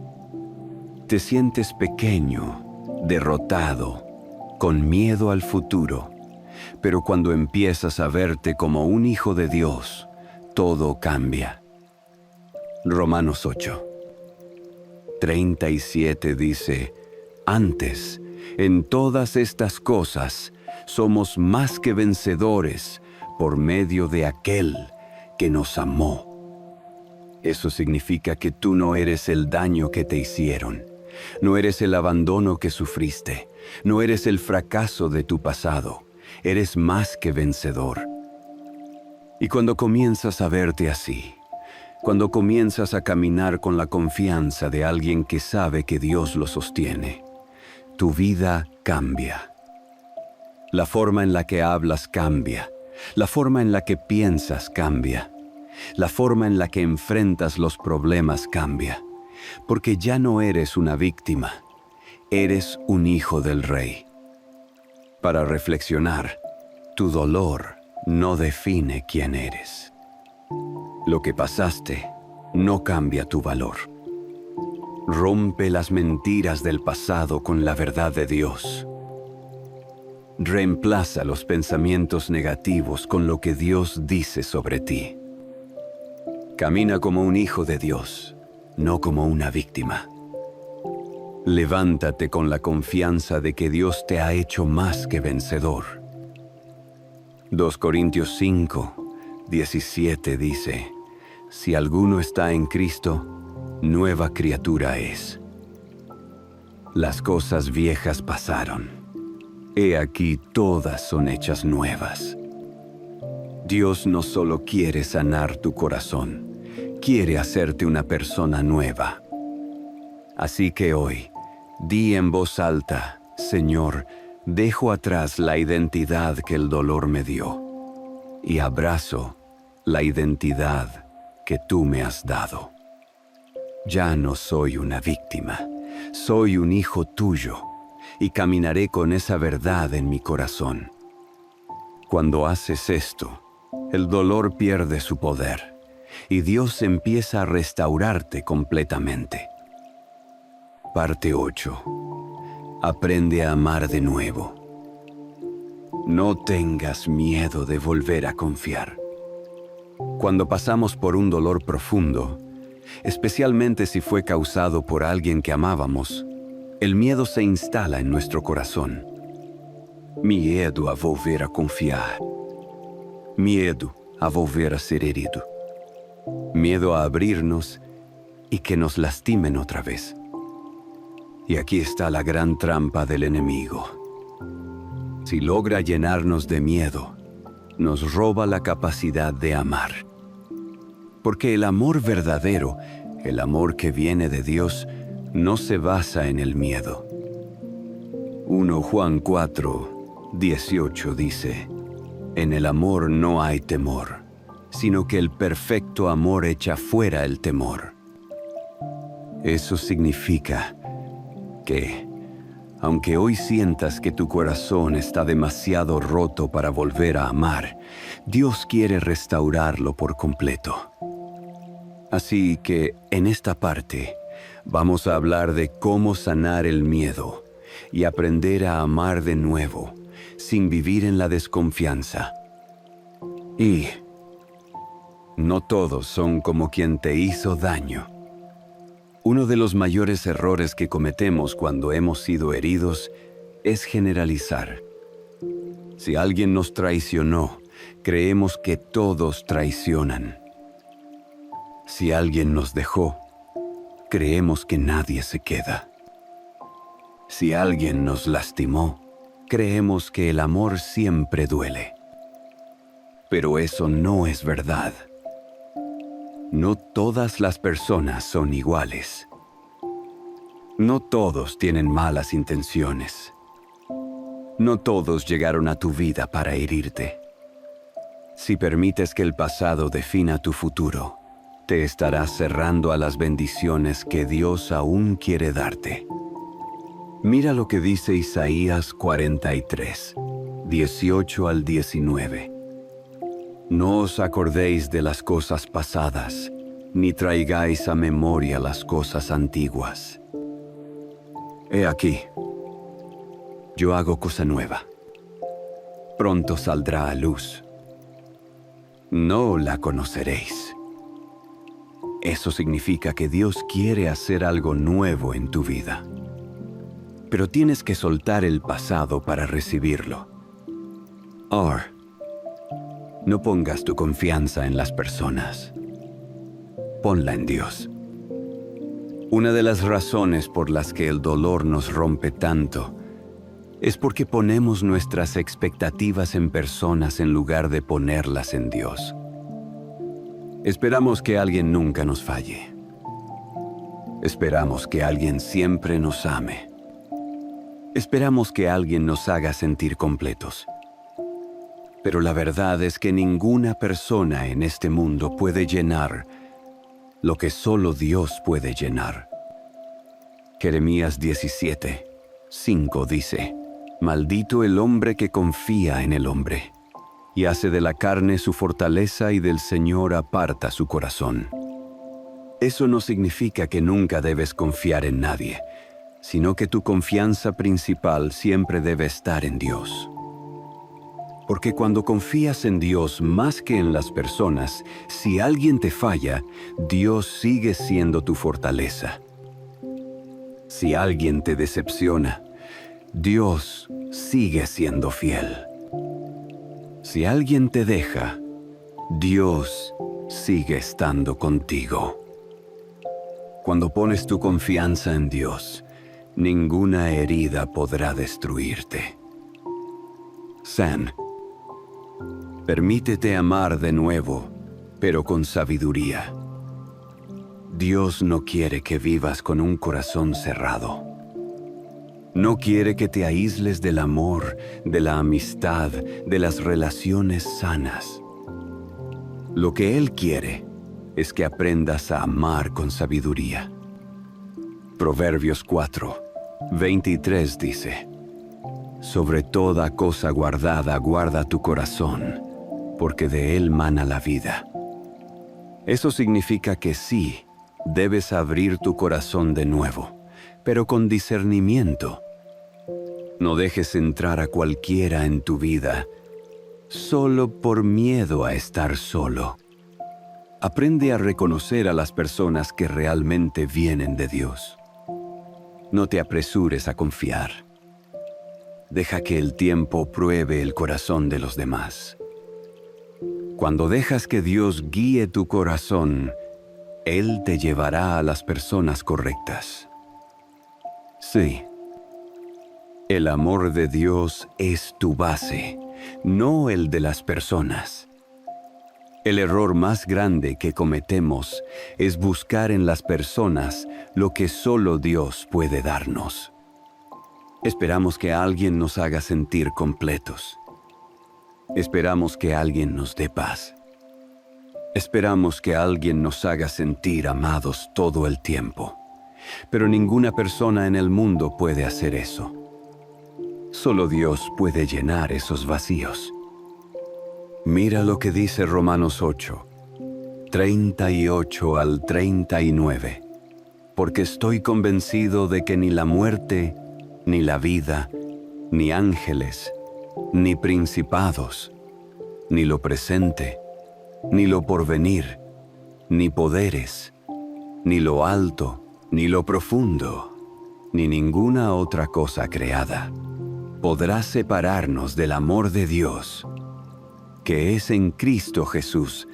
Te sientes pequeño, derrotado, con miedo al futuro. Pero cuando empiezas a verte como un hijo de Dios, todo cambia. Romanos 8:37 dice: antes, en todas estas cosas, somos más que vencedores por medio de aquel que nos amó. Eso significa que tú no eres el daño que te hicieron, no eres el abandono que sufriste, no eres el fracaso de tu pasado, eres más que vencedor. Y cuando comienzas a verte así, cuando comienzas a caminar con la confianza de alguien que sabe que Dios lo sostiene, tu vida cambia. La forma en la que hablas cambia, la forma en la que piensas cambia, la forma en la que enfrentas los problemas cambia, porque ya no eres una víctima, eres un hijo del Rey. Para reflexionar, tu dolor no define quién eres. Lo que pasaste no cambia tu valor. Rompe las mentiras del pasado con la verdad de Dios. Reemplaza los pensamientos negativos con lo que Dios dice sobre ti. Camina como un hijo de Dios, no como una víctima. Levántate con la confianza de que Dios te ha hecho más que vencedor. 2 Corintios 5, 17 dice: si alguno está en Cristo, nueva criatura es. Las cosas viejas pasaron. He aquí todas son hechas nuevas. Dios no solo quiere sanar tu corazón, quiere hacerte una persona nueva. Así que hoy, di en voz alta: Señor, dejo atrás la identidad que el dolor me dio y abrazo la identidad que tú me has dado. Ya no soy una víctima, soy un hijo tuyo y caminaré con esa verdad en mi corazón. Cuando haces esto, el dolor pierde su poder y Dios empieza a restaurarte completamente. Parte 8. Aprende a amar de nuevo. No tengas miedo de volver a confiar. Cuando pasamos por un dolor profundo, especialmente si fue causado por alguien que amábamos, el miedo se instala en nuestro corazón. Miedo a volver a confiar. Miedo a volver a ser herido. Miedo a abrirnos y que nos lastimen otra vez. Y aquí está la gran trampa del enemigo. Si logra llenarnos de miedo, nos roba la capacidad de amar. Porque el amor verdadero, el amor que viene de Dios, no se basa en el miedo. 1 Juan 4, 18 dice: en el amor no hay temor, sino que el perfecto amor echa fuera el temor. Eso significa que, aunque hoy sientas que tu corazón está demasiado roto para volver a amar, Dios quiere restaurarlo por completo. Así que, en esta parte, vamos a hablar de cómo sanar el miedo y aprender a amar de nuevo, sin vivir en la desconfianza. Y no todos son como quien te hizo daño. Uno de los mayores errores que cometemos cuando hemos sido heridos es generalizar. Si alguien nos traicionó, creemos que todos traicionan. Si alguien nos dejó, creemos que nadie se queda. Si alguien nos lastimó, creemos que el amor siempre duele. Pero eso no es verdad. No todas las personas son iguales. No todos tienen malas intenciones. No todos llegaron a tu vida para herirte. Si permites que el pasado defina tu futuro, te estarás cerrando a las bendiciones que Dios aún quiere darte. Mira lo que dice Isaías 43, 18 al 19. No os acordéis de las cosas pasadas, ni traigáis a memoria las cosas antiguas. He aquí, yo hago cosa nueva. Pronto saldrá a luz. No la conoceréis. Eso significa que Dios quiere hacer algo nuevo en tu vida. Pero tienes que soltar el pasado para recibirlo. No pongas tu confianza en las personas. ponla en Dios. Una de las razones por las que el dolor nos rompe tanto es porque ponemos nuestras expectativas en personas en lugar de ponerlas en Dios. Esperamos que alguien nunca nos falle. Esperamos que alguien siempre nos ame. Esperamos que alguien nos haga sentir completos. Pero la verdad es que ninguna persona en este mundo puede llenar lo que solo Dios puede llenar. Jeremías 17:5 dice: Maldito el hombre que confía en el hombre, y hace de la carne su fortaleza y del Señor aparta su corazón. Eso no significa que nunca debes confiar en nadie, sino que tu confianza principal siempre debe estar en Dios. Porque cuando confías en Dios más que en las personas, si alguien te falla, Dios sigue siendo tu fortaleza. Si alguien te decepciona, Dios sigue siendo fiel. Si alguien te deja, Dios sigue estando contigo. Cuando pones tu confianza en Dios, ninguna herida podrá destruirte. San, permítete amar de nuevo, pero con sabiduría. Dios no quiere que vivas con un corazón cerrado. No quiere que te aísles del amor, de la amistad, de las relaciones sanas. Lo que Él quiere es que aprendas a amar con sabiduría. Proverbios 4:23 dice: Sobre toda cosa guardada guarda tu corazón, porque de él mana la vida. Eso significa que sí, debes abrir tu corazón de nuevo, pero con discernimiento. No dejes entrar a cualquiera en tu vida solo por miedo a estar solo. Aprende a reconocer a las personas que realmente vienen de Dios. No te apresures a confiar. Deja que el tiempo pruebe el corazón de los demás. Cuando dejas que Dios guíe tu corazón, Él te llevará a las personas correctas. Sí, el amor de Dios es tu base, no el de las personas. El error más grande que cometemos es buscar en las personas lo que solo Dios puede darnos. Esperamos que alguien nos haga sentir completos. Esperamos que alguien nos dé paz. Esperamos que alguien nos haga sentir amados todo el tiempo. Pero ninguna persona en el mundo puede hacer eso. Solo Dios puede llenar esos vacíos. Mira lo que dice Romanos 8:38 al 39. Porque estoy convencido de que ni la muerte, ni la vida, ni ángeles, ni principados, ni lo presente, ni lo porvenir, ni poderes, ni lo alto, ni lo profundo, ni ninguna otra cosa creada podrá separarnos del amor de Dios, que es en Cristo Jesús,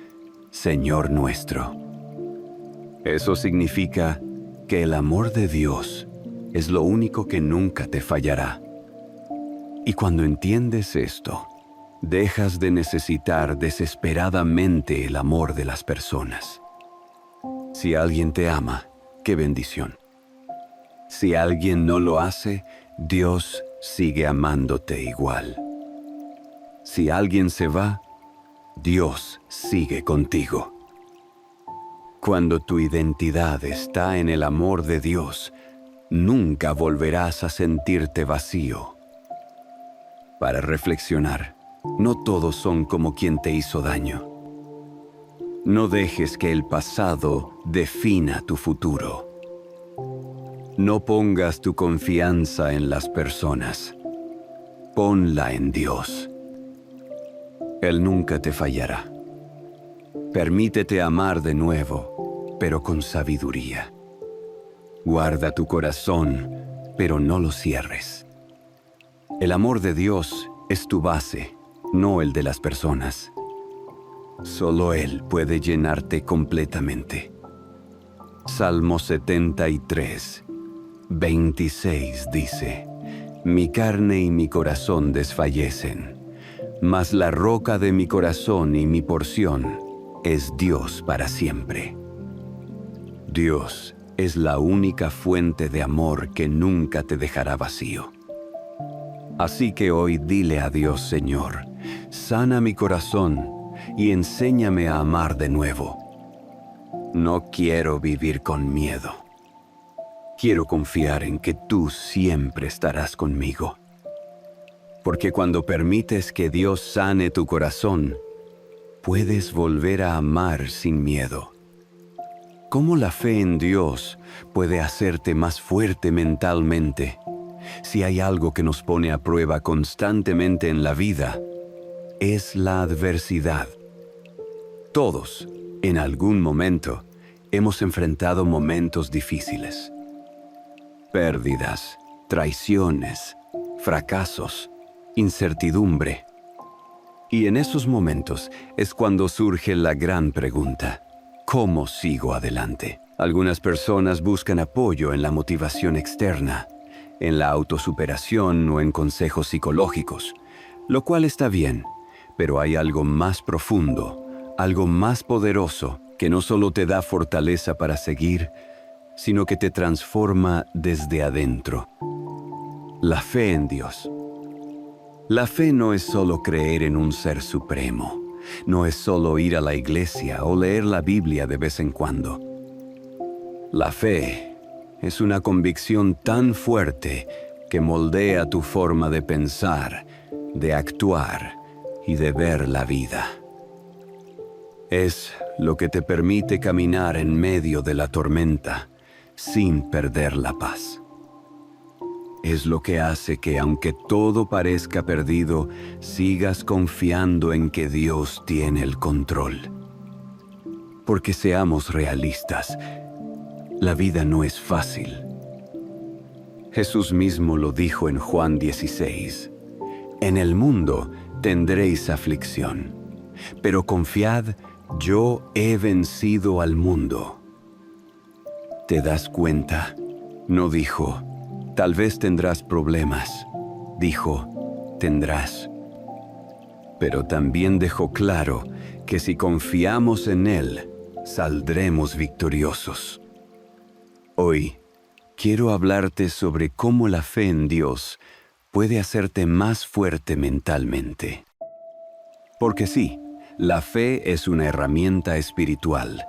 Señor nuestro. Eso significa que el amor de Dios es lo único que nunca te fallará. Y cuando entiendes esto, dejas de necesitar desesperadamente el amor de las personas. Si alguien te ama, ¡qué bendición! Si alguien no lo hace, Dios sigue amándote igual. Si alguien se va, Dios sigue contigo. Cuando tu identidad está en el amor de Dios, nunca volverás a sentirte vacío. Para reflexionar, no todos son como quien te hizo daño. No dejes que el pasado defina tu futuro. No pongas tu confianza en las personas. Ponla en Dios. Él nunca te fallará. Permítete amar de nuevo, pero con sabiduría. Guarda tu corazón, pero no lo cierres. El amor de Dios es tu base, no el de las personas. Solo Él puede llenarte completamente. Salmo 73, 26 dice: Mi carne y mi corazón desfallecen, mas la roca de mi corazón y mi porción es Dios para siempre. Dios es la única fuente de amor que nunca te dejará vacío. Así que hoy dile a Dios: Señor, sana mi corazón y enséñame a amar de nuevo. No quiero vivir con miedo. Quiero confiar en que tú siempre estarás conmigo. Porque cuando permites que Dios sane tu corazón, puedes volver a amar sin miedo. ¿Cómo la fe en Dios puede hacerte más fuerte mentalmente? Si hay algo que nos pone a prueba constantemente en la vida, es la adversidad. Todos, en algún momento, hemos enfrentado momentos difíciles. Pérdidas, traiciones, fracasos, incertidumbre. Y en esos momentos es cuando surge la gran pregunta: ¿cómo sigo adelante? Algunas personas buscan apoyo en la motivación externa, en la autosuperación o en consejos psicológicos, lo cual está bien, pero hay algo más profundo, algo más poderoso que no solo te da fortaleza para seguir, sino que te transforma desde adentro. La fe en Dios. La fe no es solo creer en un ser supremo, no es solo ir a la iglesia o leer la Biblia de vez en cuando. La fe es una convicción tan fuerte que moldea tu forma de pensar, de actuar y de ver la vida. Es lo que te permite caminar en medio de la tormenta sin perder la paz. Es lo que hace que, aunque todo parezca perdido, sigas confiando en que Dios tiene el control. Porque seamos realistas, la vida no es fácil. Jesús mismo lo dijo en Juan 16: En el mundo tendréis aflicción, pero confiad, yo he vencido al mundo. ¿Te das cuenta? No dijo: tal vez tendrás problemas. Dijo: tendrás. Pero también dejó claro que si confiamos en Él, saldremos victoriosos. Hoy, quiero hablarte sobre cómo la fe en Dios puede hacerte más fuerte mentalmente. Porque sí, la fe es una herramienta espiritual,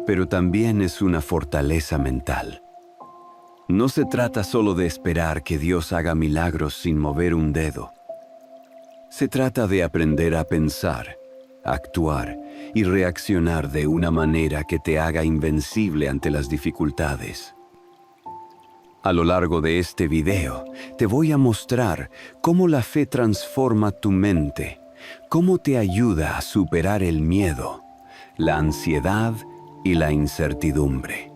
pero también es una fortaleza mental. No se trata solo de esperar que Dios haga milagros sin mover un dedo. Se trata de aprender a pensar, actuar y reaccionar de una manera que te haga invencible ante las dificultades. A lo largo de este video, te voy a mostrar cómo la fe transforma tu mente, cómo te ayuda a superar el miedo, la ansiedad y la incertidumbre.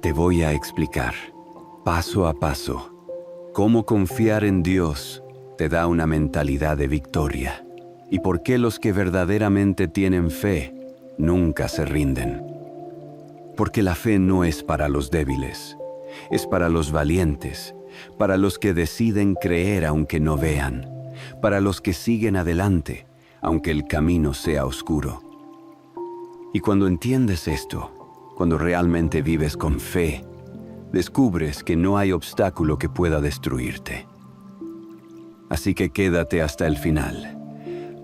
Te voy a explicar, paso a paso, cómo confiar en Dios te da una mentalidad de victoria y por qué los que verdaderamente tienen fe nunca se rinden. Porque la fe no es para los débiles, es para los valientes, para los que deciden creer aunque no vean, para los que siguen adelante, aunque el camino sea oscuro. Y cuando entiendes esto, cuando realmente vives con fe, descubres que no hay obstáculo que pueda destruirte. Así que quédate hasta el final,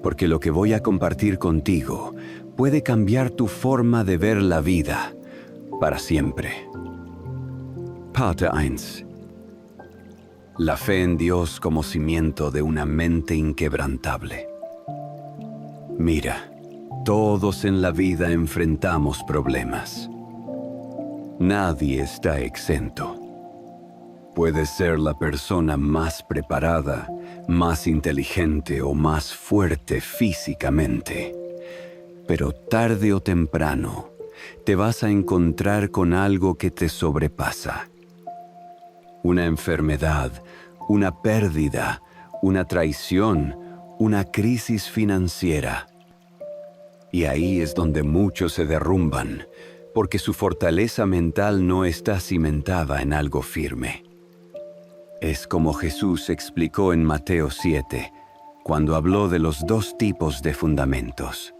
porque lo que voy a compartir contigo puede cambiar tu forma de ver la vida para siempre. Parte 1. La fe en Dios como cimiento de una mente inquebrantable. Mira, todos en la vida enfrentamos problemas. Nadie está exento. Puedes ser la persona más preparada, más inteligente o más fuerte físicamente, pero tarde o temprano te vas a encontrar con algo que te sobrepasa. Una enfermedad, una pérdida, una traición, una crisis financiera. Y ahí es donde muchos se derrumban, porque su fortaleza mental no está cimentada en algo firme. Es como Jesús explicó en Mateo 7, cuando habló de los dos tipos de fundamentos.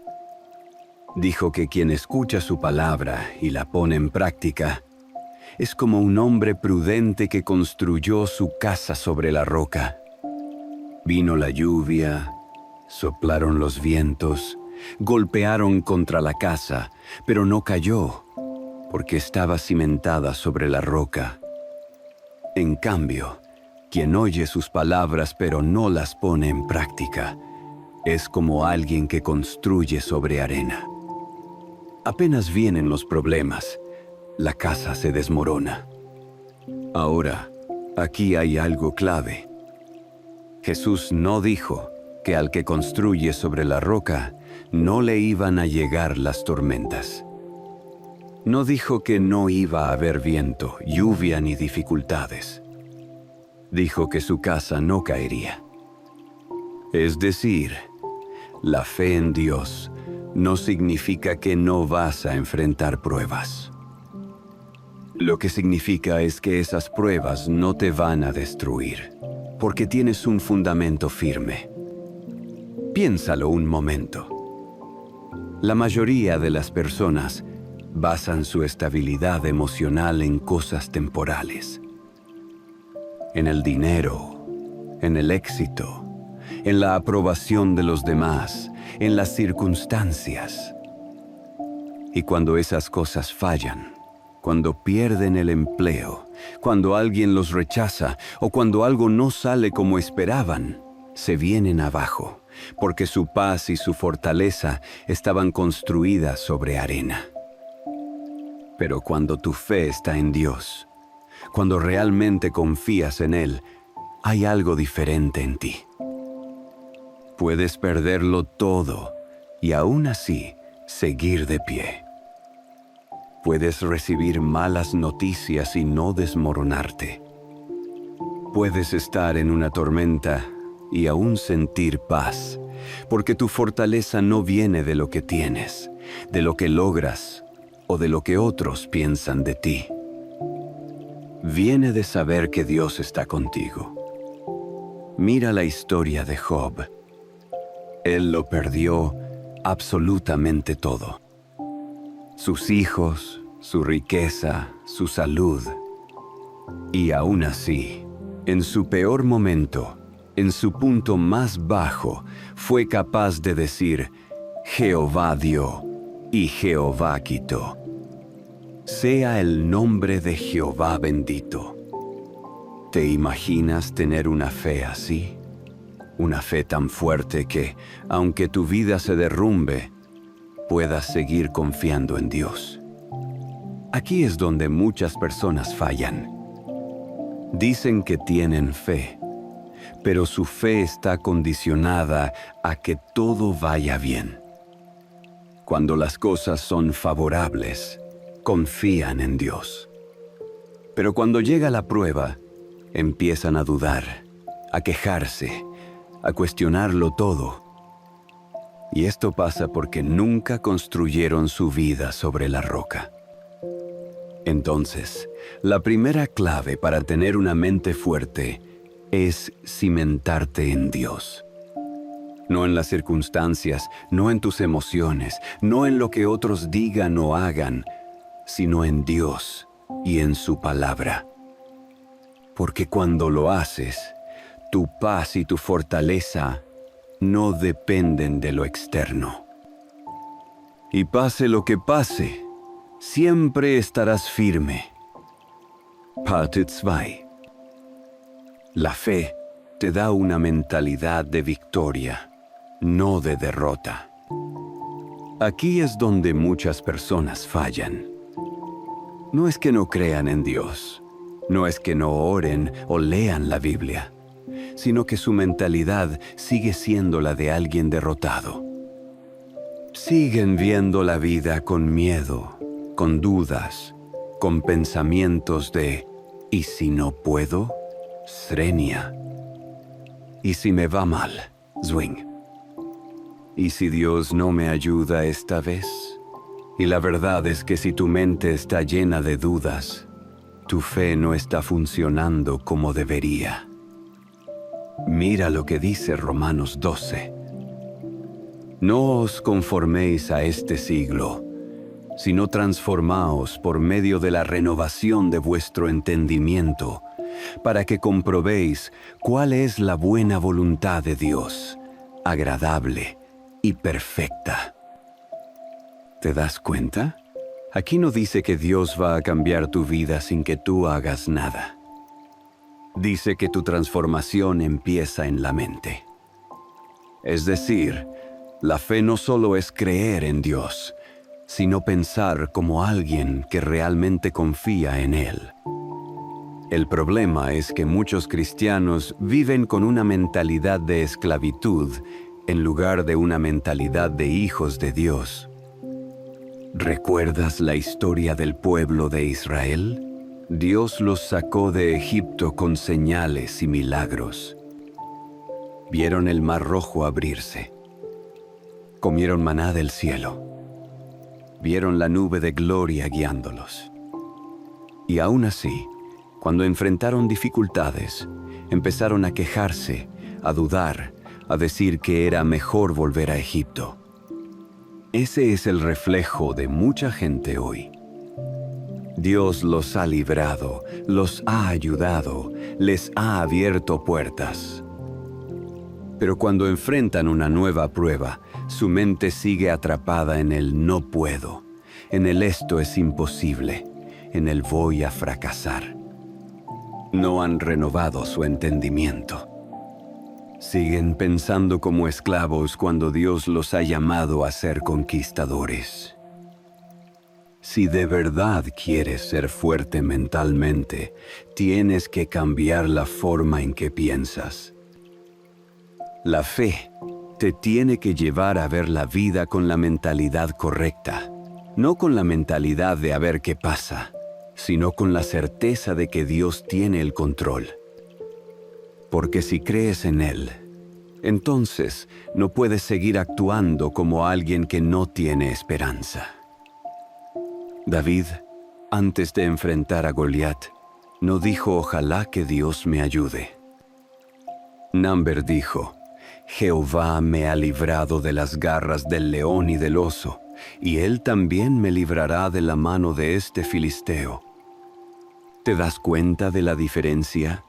Dijo que quien escucha su palabra y la pone en práctica es como un hombre prudente que construyó su casa sobre la roca. Vino la lluvia, soplaron los vientos, golpearon contra la casa, pero no cayó, porque estaba cimentada sobre la roca. En cambio, quien oye sus palabras pero no las pone en práctica, es como alguien que construye sobre arena. Apenas vienen los problemas, la casa se desmorona. Ahora, aquí hay algo clave. Jesús no dijo que al que construye sobre la roca no le iban a llegar las tormentas. No dijo que no iba a haber viento, lluvia ni dificultades. Dijo que su casa no caería. Es decir, la fe en Dios no significa que no vas a enfrentar pruebas. Lo que significa es que esas pruebas no te van a destruir, porque tienes un fundamento firme. Piénsalo un momento. La mayoría de las personas basan su estabilidad emocional en cosas temporales. En el dinero, en el éxito, en la aprobación de los demás, en las circunstancias. Y cuando esas cosas fallan, cuando pierden el empleo, cuando alguien los rechaza o cuando algo no sale como esperaban, se vienen abajo, porque su paz y su fortaleza estaban construidas sobre arena. Pero cuando tu fe está en Dios, cuando realmente confías en Él, hay algo diferente en ti. Puedes perderlo todo y aún así seguir de pie. Puedes recibir malas noticias y no desmoronarte. Puedes estar en una tormenta y aún sentir paz, porque tu fortaleza no viene de lo que tienes, de lo que logras o de lo que otros piensan de ti. Viene de saber que Dios está contigo. Mira la historia de Job. Él lo perdió absolutamente todo. Sus hijos, su riqueza, su salud. Y aún así, en su peor momento, en su punto más bajo, fue capaz de decir: Jehová dio y Jehová quitó. Sea el nombre de Jehová bendito. ¿Te imaginas tener una fe así? Una fe tan fuerte que, aunque tu vida se derrumbe, puedas seguir confiando en Dios. Aquí es donde muchas personas fallan. Dicen que tienen fe, pero su fe está condicionada a que todo vaya bien. Cuando las cosas son favorables, confían en Dios. Pero cuando llega la prueba, empiezan a dudar, a quejarse, a cuestionarlo todo. Y esto pasa porque nunca construyeron su vida sobre la roca. Entonces, la primera clave para tener una mente fuerte es cimentarte en Dios. No en las circunstancias, no en tus emociones, no en lo que otros digan o hagan, sino en Dios y en su palabra. Porque cuando lo haces, tu paz y tu fortaleza no dependen de lo externo. Y pase lo que pase, siempre estarás firme. Parte 2. La fe te da una mentalidad de victoria, no de derrota. Aquí es donde muchas personas fallan. No es que no crean en Dios, no es que no oren o lean la Biblia, sino que su mentalidad sigue siendo la de alguien derrotado. Siguen viendo la vida con miedo, con dudas, con pensamientos de ¿y si no puedo? Srenia. ¿Y si me va mal? Zwing. ¿Y si Dios no me ayuda esta vez? Y la verdad es que si tu mente está llena de dudas, tu fe no está funcionando como debería. Mira lo que dice Romanos 12. No os conforméis a este siglo, sino transformaos por medio de la renovación de vuestro entendimiento, para que comprobéis cuál es la buena voluntad de Dios, agradable y perfecta. ¿Te das cuenta? Aquí no dice que Dios va a cambiar tu vida sin que tú hagas nada. Dice que tu transformación empieza en la mente. Es decir, la fe no solo es creer en Dios, sino pensar como alguien que realmente confía en Él. El problema es que muchos cristianos viven con una mentalidad de esclavitud en lugar de una mentalidad de hijos de Dios. ¿Recuerdas la historia del pueblo de Israel? Dios los sacó de Egipto con señales y milagros. Vieron el Mar Rojo abrirse. Comieron maná del cielo. Vieron la nube de gloria guiándolos. Y aún así, cuando enfrentaron dificultades, empezaron a quejarse, a dudar, a decir que era mejor volver a Egipto. Ese es el reflejo de mucha gente hoy. Dios los ha librado, los ha ayudado, les ha abierto puertas. Pero cuando enfrentan una nueva prueba, su mente sigue atrapada en el no puedo, en el esto es imposible, en el voy a fracasar. No han renovado su entendimiento. Siguen pensando como esclavos cuando Dios los ha llamado a ser conquistadores. Si de verdad quieres ser fuerte mentalmente, tienes que cambiar la forma en que piensas. La fe te tiene que llevar a ver la vida con la mentalidad correcta, no con la mentalidad de a ver qué pasa, sino con la certeza de que Dios tiene el control. Porque si crees en Él, entonces no puedes seguir actuando como alguien que no tiene esperanza. David, antes de enfrentar a Goliat, no dijo ojalá que Dios me ayude. Number dijo, Jehová me ha librado de las garras del león y del oso, y Él también me librará de la mano de este filisteo. ¿Te das cuenta de la diferencia?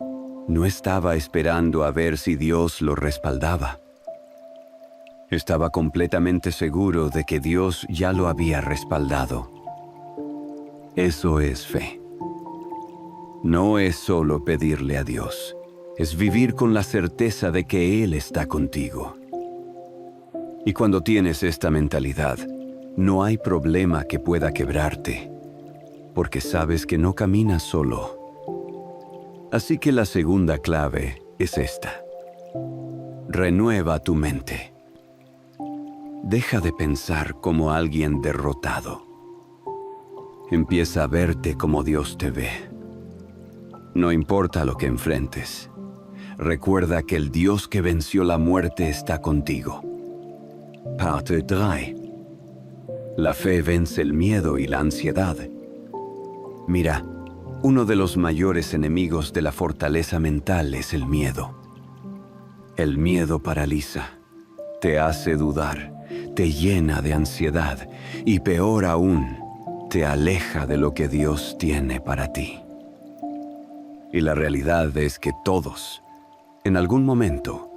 No estaba esperando a ver si Dios lo respaldaba. Estaba completamente seguro de que Dios ya lo había respaldado. Eso es fe. No es solo pedirle a Dios, es vivir con la certeza de que Él está contigo. Y cuando tienes esta mentalidad, no hay problema que pueda quebrarte, porque sabes que no caminas solo. Así que la segunda clave es esta. Renueva tu mente. Deja de pensar como alguien derrotado. Empieza a verte como Dios te ve. No importa lo que enfrentes. Recuerda que el Dios que venció la muerte está contigo. Parte 3. La fe vence el miedo y la ansiedad. Mira, uno de los mayores enemigos de la fortaleza mental es el miedo. El miedo paraliza, te hace dudar, te llena de ansiedad y peor aún, te aleja de lo que Dios tiene para ti. Y la realidad es que todos, en algún momento,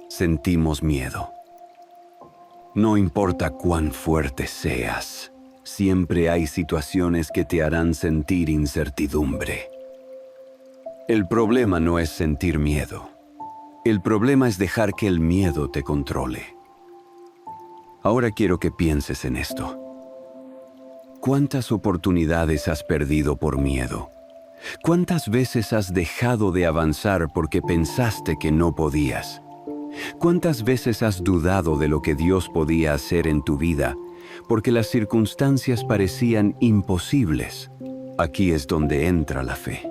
sentimos miedo. No importa cuán fuerte seas, siempre hay situaciones que te harán sentir incertidumbre. El problema no es sentir miedo. El problema es dejar que el miedo te controle. Ahora quiero que pienses en esto. ¿Cuántas oportunidades has perdido por miedo? ¿Cuántas veces has dejado de avanzar porque pensaste que no podías? ¿Cuántas veces has dudado de lo que Dios podía hacer en tu vida porque las circunstancias parecían imposibles? Aquí es donde entra la fe.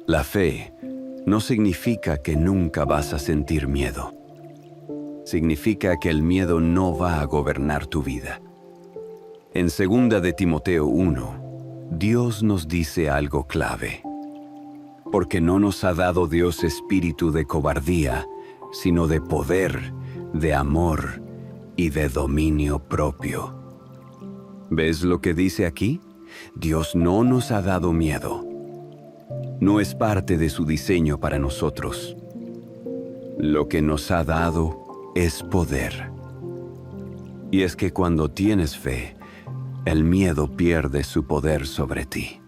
La fe no significa que nunca vas a sentir miedo. Significa que el miedo no va a gobernar tu vida. En 2 de Timoteo 1, Dios nos dice algo clave. Porque no nos ha dado Dios espíritu de cobardía, sino de poder, de amor y de dominio propio. ¿Ves lo que dice aquí? Dios no nos ha dado miedo. No es parte de su diseño para nosotros. Lo que nos ha dado es poder. Y es que cuando tienes fe, el miedo pierde su poder sobre ti.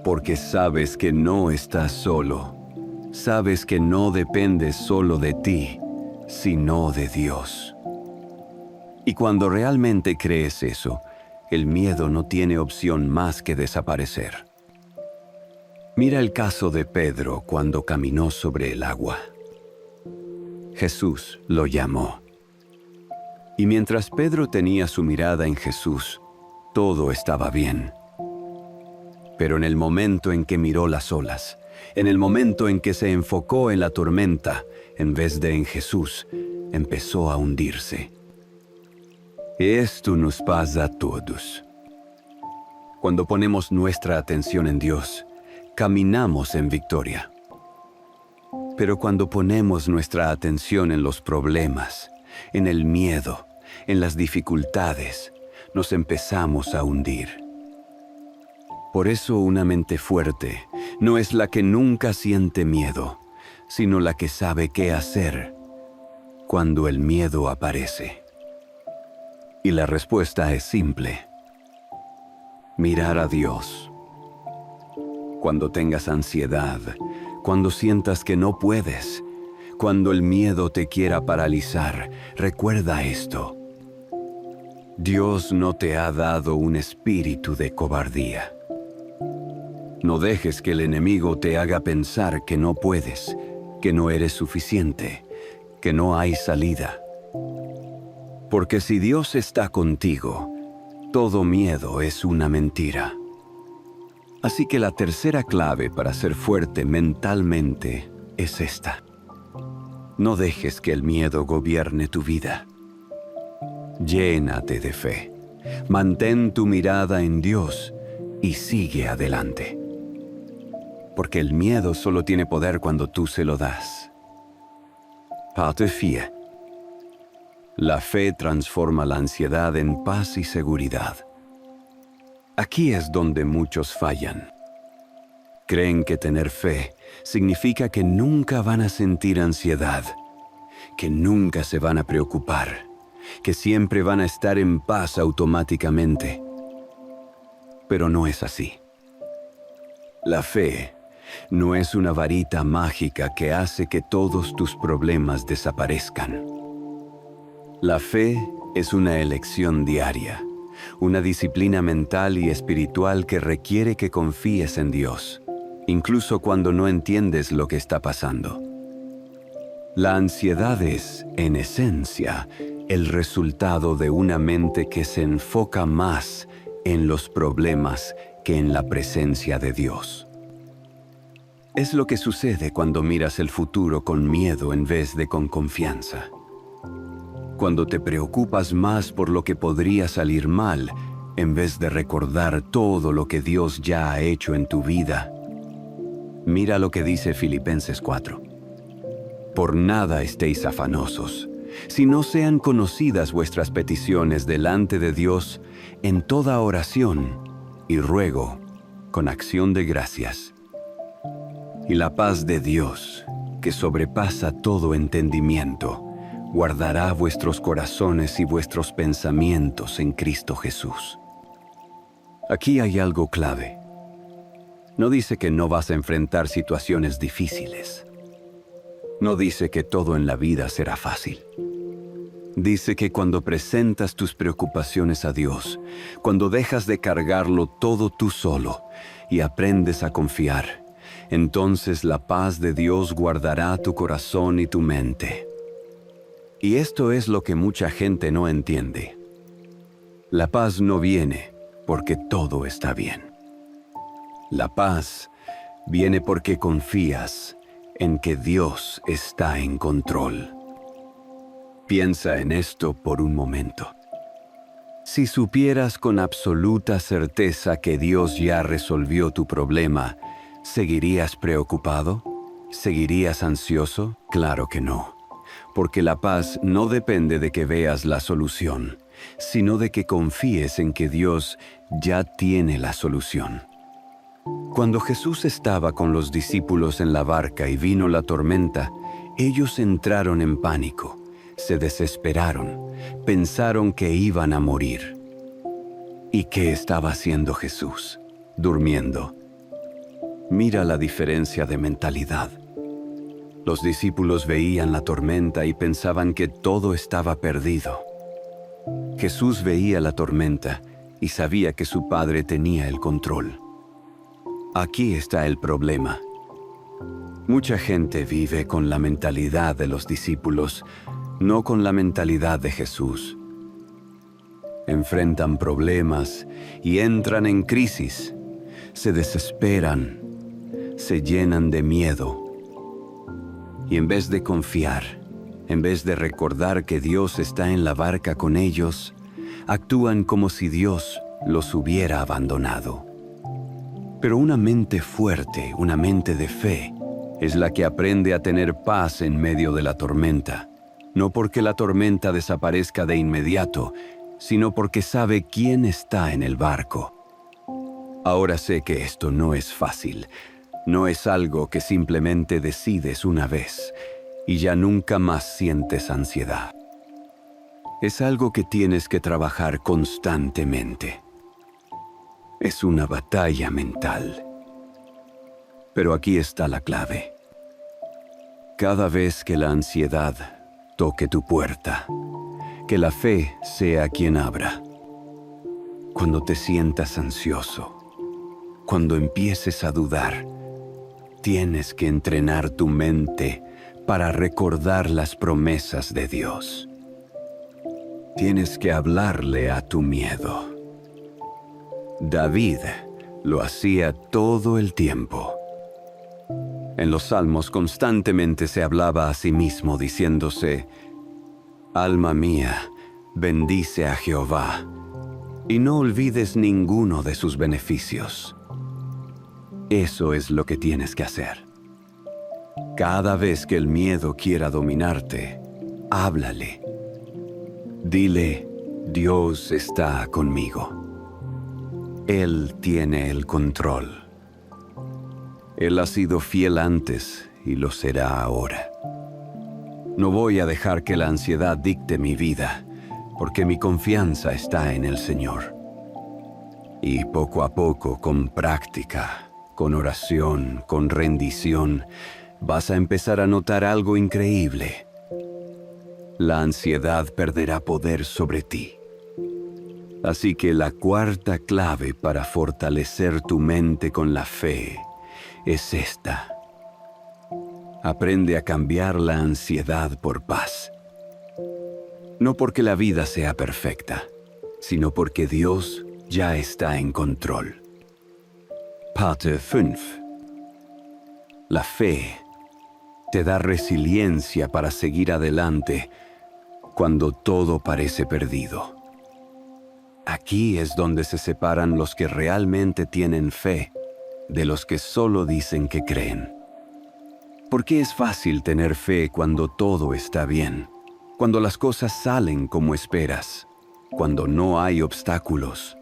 Porque sabes que no estás solo. Sabes que no dependes solo de ti, sino de Dios. Y cuando realmente crees eso, el miedo no tiene opción más que desaparecer. Mira el caso de Pedro cuando caminó sobre el agua. Jesús lo llamó. Y mientras Pedro tenía su mirada en Jesús, todo estaba bien. Pero en el momento en que miró las olas, en el momento en que se enfocó en la tormenta, en vez de en Jesús, empezó a hundirse. Esto nos pasa a todos. Cuando ponemos nuestra atención en Dios, caminamos en victoria. Pero cuando ponemos nuestra atención en los problemas, en el miedo, en las dificultades, nos empezamos a hundir. Por eso una mente fuerte no es la que nunca siente miedo, sino la que sabe qué hacer cuando el miedo aparece. Y la respuesta es simple: mirar a Dios. Cuando tengas ansiedad, cuando sientas que no puedes, cuando el miedo te quiera paralizar, recuerda esto: Dios no te ha dado un espíritu de cobardía. No dejes que el enemigo te haga pensar que no puedes, que no eres suficiente, que no hay salida. Porque si Dios está contigo, todo miedo es una mentira. Así que la tercera clave para ser fuerte mentalmente es esta: no dejes que el miedo gobierne tu vida. Llénate de fe, mantén tu mirada en Dios y sigue adelante. Porque el miedo solo tiene poder cuando tú se lo das. Pas de fe. La fe transforma la ansiedad en paz y seguridad. Aquí es donde muchos fallan. Creen que tener fe significa que nunca van a sentir ansiedad, que nunca se van a preocupar, que siempre van a estar en paz automáticamente. Pero no es así. La fe no es una varita mágica que hace que todos tus problemas desaparezcan. La fe es una elección diaria, una disciplina mental y espiritual que requiere que confíes en Dios, incluso cuando no entiendes lo que está pasando. La ansiedad es, en esencia, el resultado de una mente que se enfoca más en los problemas que en la presencia de Dios. Es lo que sucede cuando miras el futuro con miedo en vez de con confianza. Cuando te preocupas más por lo que podría salir mal, en vez de recordar todo lo que Dios ya ha hecho en tu vida. Mira lo que dice Filipenses 4. Por nada estéis afanosos, si no sean conocidas vuestras peticiones delante de Dios en toda oración y ruego con acción de gracias. Y la paz de Dios, que sobrepasa todo entendimiento, guardará vuestros corazones y vuestros pensamientos en Cristo Jesús. Aquí hay algo clave. No dice que no vas a enfrentar situaciones difíciles. No dice que todo en la vida será fácil. Dice que cuando presentas tus preocupaciones a Dios, cuando dejas de cargarlo todo tú solo y aprendes a confiar, entonces la paz de Dios guardará tu corazón y tu mente. Y esto es lo que mucha gente no entiende. La paz no viene porque todo está bien. La paz viene porque confías en que Dios está en control. Piensa en esto por un momento. Si supieras con absoluta certeza que Dios ya resolvió tu problema, ¿seguirías preocupado? ¿Seguirías ansioso? Claro que no, porque la paz no depende de que veas la solución, sino de que confíes en que Dios ya tiene la solución. Cuando Jesús estaba con los discípulos en la barca y vino la tormenta, ellos entraron en pánico, se desesperaron, pensaron que iban a morir. ¿Y qué estaba haciendo Jesús? Durmiendo. Mira la diferencia de mentalidad. Los discípulos veían la tormenta y pensaban que todo estaba perdido. Jesús veía la tormenta y sabía que su Padre tenía el control. Aquí está el problema. Mucha gente vive con la mentalidad de los discípulos, no con la mentalidad de Jesús. Enfrentan problemas y entran en crisis. Se desesperan, se llenan de miedo. Y en vez de confiar, en vez de recordar que Dios está en la barca con ellos, actúan como si Dios los hubiera abandonado. Pero una mente fuerte, una mente de fe, es la que aprende a tener paz en medio de la tormenta. No porque la tormenta desaparezca de inmediato, sino porque sabe quién está en el barco. Ahora sé que esto no es fácil. No es algo que simplemente decides una vez y ya nunca más sientes ansiedad. Es algo que tienes que trabajar constantemente. Es una batalla mental. Pero aquí está la clave. Cada vez que la ansiedad toque tu puerta, que la fe sea quien abra. Cuando te sientas ansioso, cuando empieces a dudar, tienes que entrenar tu mente para recordar las promesas de Dios. Tienes que hablarle a tu miedo. David lo hacía todo el tiempo. En los Salmos constantemente se hablaba a sí mismo diciéndose: «Alma mía, bendice a Jehová, y no olvides ninguno de sus beneficios». Eso es lo que tienes que hacer. Cada vez que el miedo quiera dominarte, háblale. Dile: Dios está conmigo. Él tiene el control. Él ha sido fiel antes y lo será ahora. No voy a dejar que la ansiedad dicte mi vida, porque mi confianza está en el Señor. Y poco a poco, con práctica, con oración, con rendición, vas a empezar a notar algo increíble. La ansiedad perderá poder sobre ti. Así que la cuarta clave para fortalecer tu mente con la fe es esta. Aprende a cambiar la ansiedad por paz. No porque la vida sea perfecta, sino porque Dios ya está en control. Parte 5. La fe te da resiliencia para seguir adelante cuando todo parece perdido. Aquí es donde se separan los que realmente tienen fe de los que solo dicen que creen. Porque es fácil tener fe cuando todo está bien, cuando las cosas salen como esperas, cuando no hay obstáculos.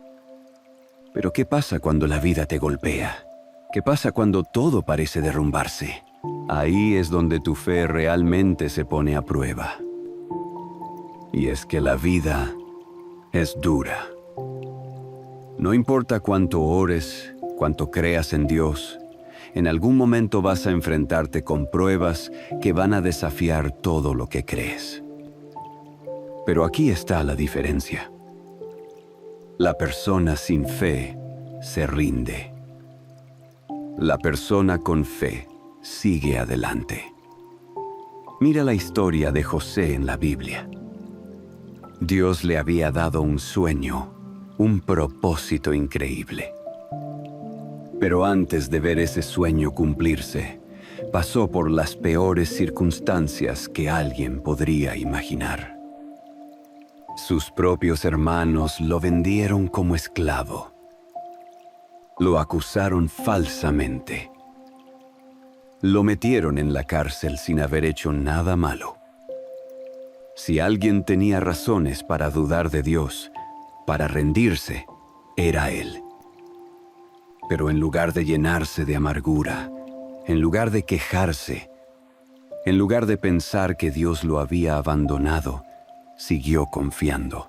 Pero ¿qué pasa cuando la vida te golpea? ¿Qué pasa cuando todo parece derrumbarse? Ahí es donde tu fe realmente se pone a prueba. Y es que la vida es dura. No importa cuánto ores, cuánto creas en Dios, en algún momento vas a enfrentarte con pruebas que van a desafiar todo lo que crees. Pero aquí está la diferencia. La persona sin fe se rinde. La persona con fe sigue adelante. Mira la historia de José en la Biblia. Dios le había dado un sueño, un propósito increíble. Pero antes de ver ese sueño cumplirse, pasó por las peores circunstancias que alguien podría imaginar. Sus propios hermanos lo vendieron como esclavo. Lo acusaron falsamente. Lo metieron en la cárcel sin haber hecho nada malo. Si alguien tenía razones para dudar de Dios, para rendirse, era él. Pero en lugar de llenarse de amargura, en lugar de quejarse, en lugar de pensar que Dios lo había abandonado, siguió confiando.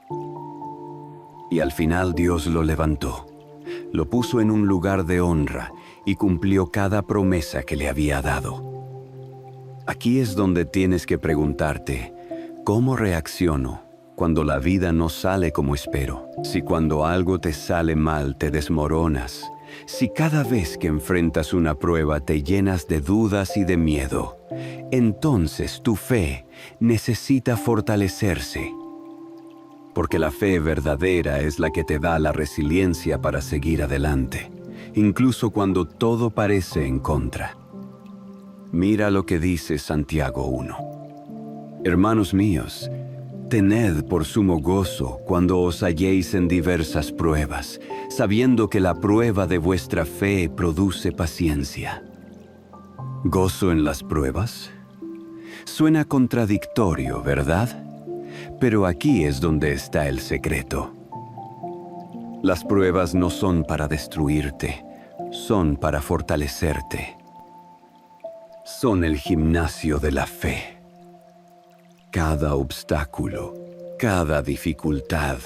Y al final Dios lo levantó, lo puso en un lugar de honra y cumplió cada promesa que le había dado. Aquí es donde tienes que preguntarte, ¿cómo reacciono cuando la vida no sale como espero? Si cuando algo te sale mal te desmoronas, si cada vez que enfrentas una prueba te llenas de dudas y de miedo, entonces tu fe necesita fortalecerse. Porque la fe verdadera es la que te da la resiliencia para seguir adelante, incluso cuando todo parece en contra. Mira lo que dice Santiago 1. Hermanos míos, tened por sumo gozo cuando os halléis en diversas pruebas, sabiendo que la prueba de vuestra fe produce paciencia. ¿Gozo en las pruebas? Suena contradictorio, ¿verdad? Pero aquí es donde está el secreto. Las pruebas no son para destruirte, son para fortalecerte. Son el gimnasio de la fe. Cada obstáculo, cada dificultad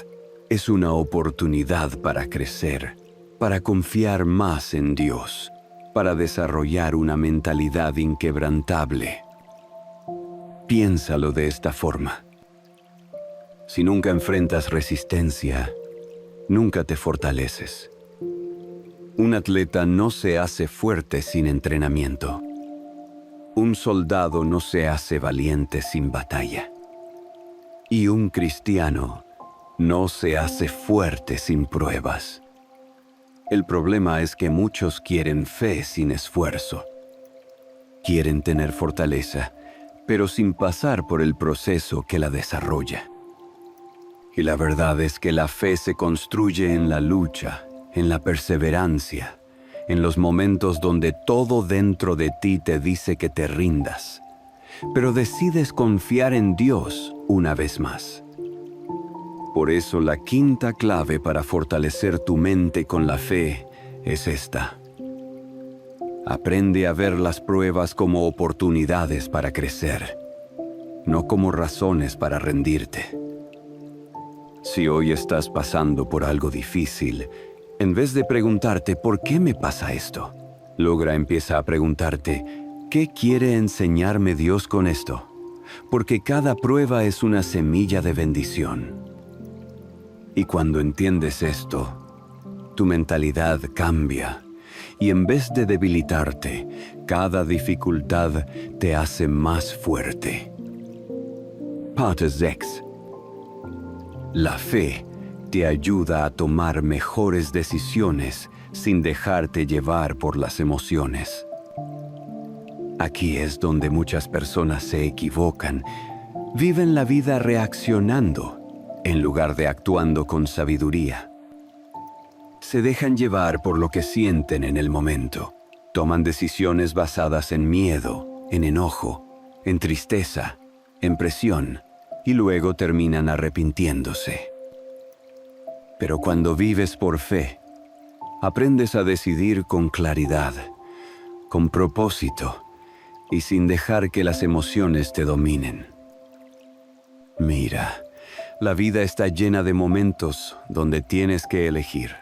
es una oportunidad para crecer, para confiar más en Dios, para desarrollar una mentalidad inquebrantable. Piénsalo de esta forma. Si nunca enfrentas resistencia, nunca te fortaleces. Un atleta no se hace fuerte sin entrenamiento. Un soldado no se hace valiente sin batalla. Y un cristiano no se hace fuerte sin pruebas. El problema es que muchos quieren fe sin esfuerzo. Quieren tener fortaleza, pero sin pasar por el proceso que la desarrolla. Y la verdad es que la fe se construye en la lucha, en la perseverancia, en los momentos donde todo dentro de ti te dice que te rindas, pero decides confiar en Dios una vez más. Por eso la quinta clave para fortalecer tu mente con la fe es esta. Aprende a ver las pruebas como oportunidades para crecer, no como razones para rendirte. Si hoy estás pasando por algo difícil, en vez de preguntarte ¿por qué me pasa esto?, empieza a preguntarte ¿qué quiere enseñarme Dios con esto? Porque cada prueba es una semilla de bendición. Y cuando entiendes esto, tu mentalidad cambia y en vez de debilitarte, cada dificultad te hace más fuerte. Part 6. La fe te ayuda a tomar mejores decisiones sin dejarte llevar por las emociones. Aquí es donde muchas personas se equivocan. Viven la vida reaccionando en lugar de actuando con sabiduría. Se dejan llevar por lo que sienten en el momento. Toman decisiones basadas en miedo, en enojo, en tristeza, en presión, y luego terminan arrepintiéndose. Pero cuando vives por fe, aprendes a decidir con claridad, con propósito y sin dejar que las emociones te dominen. Mira, la vida está llena de momentos donde tienes que elegir.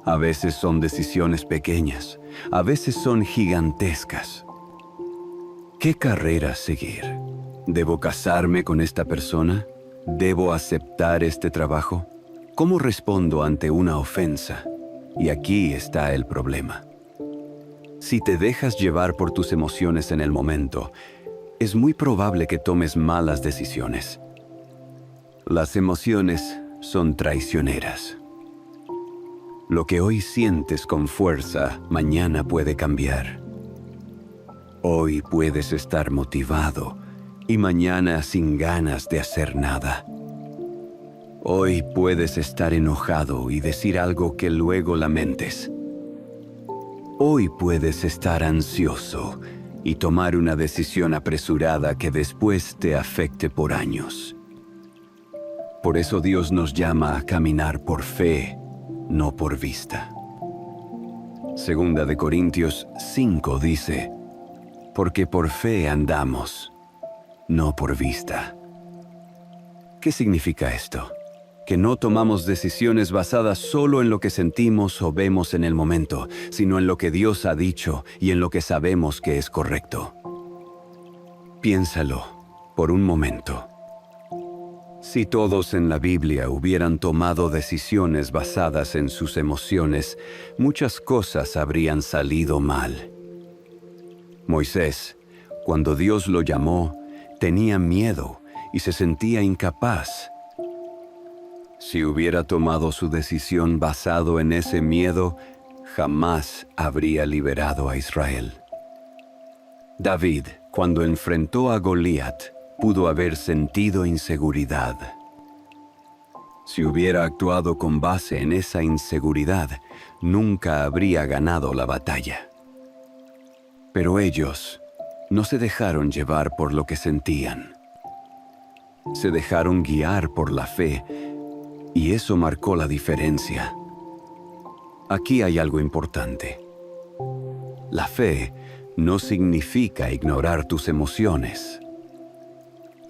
A veces son decisiones pequeñas, a veces son gigantescas. ¿Qué carrera seguir? ¿Debo casarme con esta persona? ¿Debo aceptar este trabajo? ¿Cómo respondo ante una ofensa? Y aquí está el problema. Si te dejas llevar por tus emociones en el momento, es muy probable que tomes malas decisiones. Las emociones son traicioneras. Lo que hoy sientes con fuerza, mañana puede cambiar. Hoy puedes estar motivado y mañana sin ganas de hacer nada. Hoy puedes estar enojado y decir algo que luego lamentes. Hoy puedes estar ansioso y tomar una decisión apresurada que después te afecte por años. Por eso Dios nos llama a caminar por fe, no por vista. Segunda de Corintios 5 dice, porque por fe andamos, no por vista. ¿Qué significa esto? Que no tomamos decisiones basadas solo en lo que sentimos o vemos en el momento, sino en lo que Dios ha dicho y en lo que sabemos que es correcto. Piénsalo por un momento. Si todos en la Biblia hubieran tomado decisiones basadas en sus emociones, muchas cosas habrían salido mal. Moisés, cuando Dios lo llamó, tenía miedo y se sentía incapaz. Si hubiera tomado su decisión basado en ese miedo, jamás habría liberado a Israel. David, cuando enfrentó a Goliat, pudo haber sentido inseguridad. Si hubiera actuado con base en esa inseguridad, nunca habría ganado la batalla. Pero ellos no se dejaron llevar por lo que sentían. Se dejaron guiar por la fe, y eso marcó la diferencia. Aquí hay algo importante. La fe no significa ignorar tus emociones.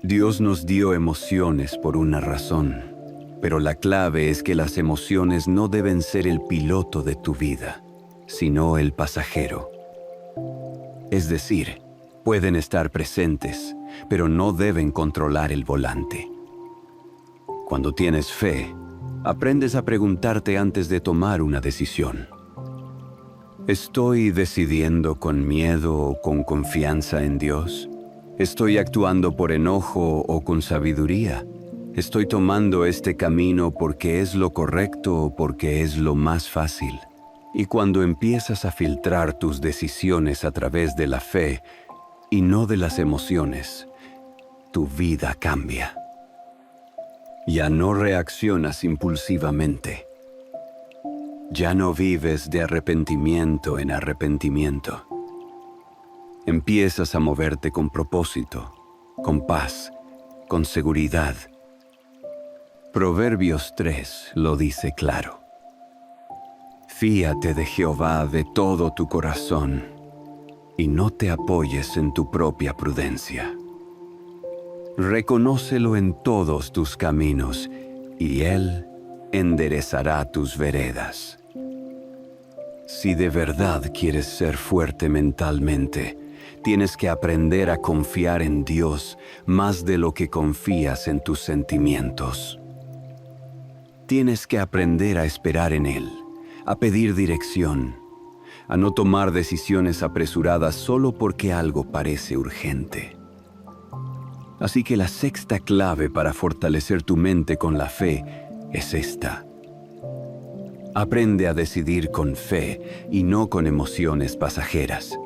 Dios nos dio emociones por una razón, pero la clave es que las emociones no deben ser el piloto de tu vida, sino el pasajero. Es decir, pueden estar presentes, pero no deben controlar el volante. Cuando tienes fe, aprendes a preguntarte antes de tomar una decisión. ¿Estoy decidiendo con miedo o con confianza en Dios? ¿Estoy actuando por enojo o con sabiduría? ¿Estoy tomando este camino porque es lo correcto o porque es lo más fácil? Y cuando empiezas a filtrar tus decisiones a través de la fe y no de las emociones, tu vida cambia. Ya no reaccionas impulsivamente. Ya no vives de arrepentimiento en arrepentimiento. Empiezas a moverte con propósito, con paz, con seguridad. Proverbios 3 lo dice claro. Fíate de Jehová de todo tu corazón y no te apoyes en tu propia prudencia. Reconócelo en todos tus caminos, y Él enderezará tus veredas. Si de verdad quieres ser fuerte mentalmente, tienes que aprender a confiar en Dios más de lo que confías en tus sentimientos. Tienes que aprender a esperar en Él, a pedir dirección, a no tomar decisiones apresuradas solo porque algo parece urgente. Así que la sexta clave para fortalecer tu mente con la fe es esta. Aprende a decidir con fe y no con emociones pasajeras.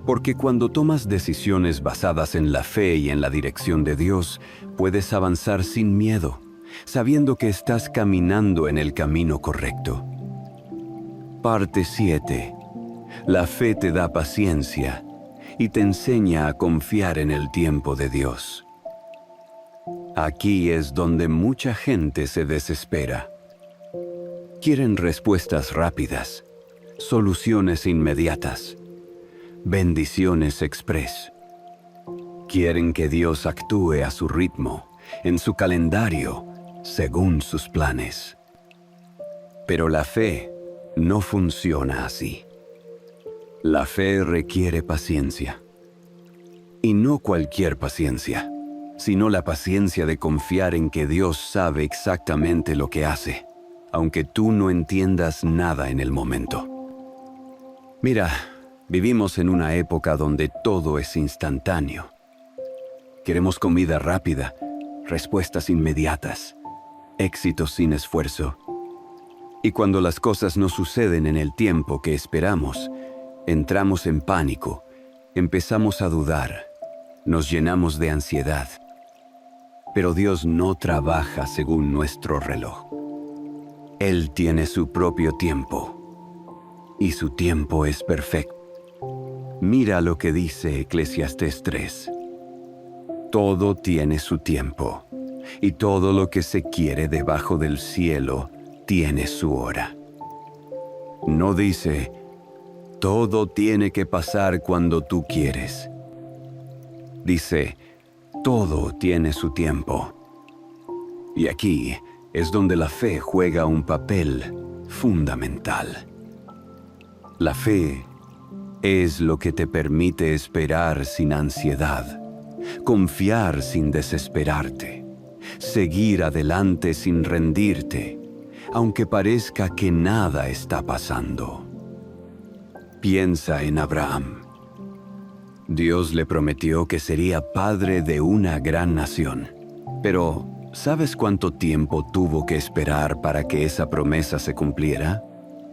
Porque cuando tomas decisiones basadas en la fe y en la dirección de Dios, puedes avanzar sin miedo, sabiendo que estás caminando en el camino correcto. Parte 7. La fe te da paciencia y te enseña a confiar en el tiempo de Dios. Aquí es donde mucha gente se desespera. Quieren respuestas rápidas, soluciones inmediatas, bendiciones express. Quieren que Dios actúe a su ritmo, en su calendario, según sus planes. Pero la fe no funciona así. La fe requiere paciencia. Y no cualquier paciencia, sino la paciencia de confiar en que Dios sabe exactamente lo que hace, aunque tú no entiendas nada en el momento. Mira, vivimos en una época donde todo es instantáneo. Queremos comida rápida, respuestas inmediatas, éxitos sin esfuerzo. Y cuando las cosas no suceden en el tiempo que esperamos, entramos en pánico, empezamos a dudar, nos llenamos de ansiedad. Pero Dios no trabaja según nuestro reloj. Él tiene su propio tiempo, y su tiempo es perfecto. Mira lo que dice Eclesiastés 3. Todo tiene su tiempo, y todo lo que se quiere debajo del cielo tiene su hora. No dice, todo tiene que pasar cuando tú quieres. Dice, todo tiene su tiempo. Y aquí es donde la fe juega un papel fundamental. La fe es lo que te permite esperar sin ansiedad, confiar sin desesperarte, seguir adelante sin rendirte, aunque parezca que nada está pasando. Piensa en Abraham. Dios le prometió que sería padre de una gran nación, pero ¿sabes cuánto tiempo tuvo que esperar para que esa promesa se cumpliera?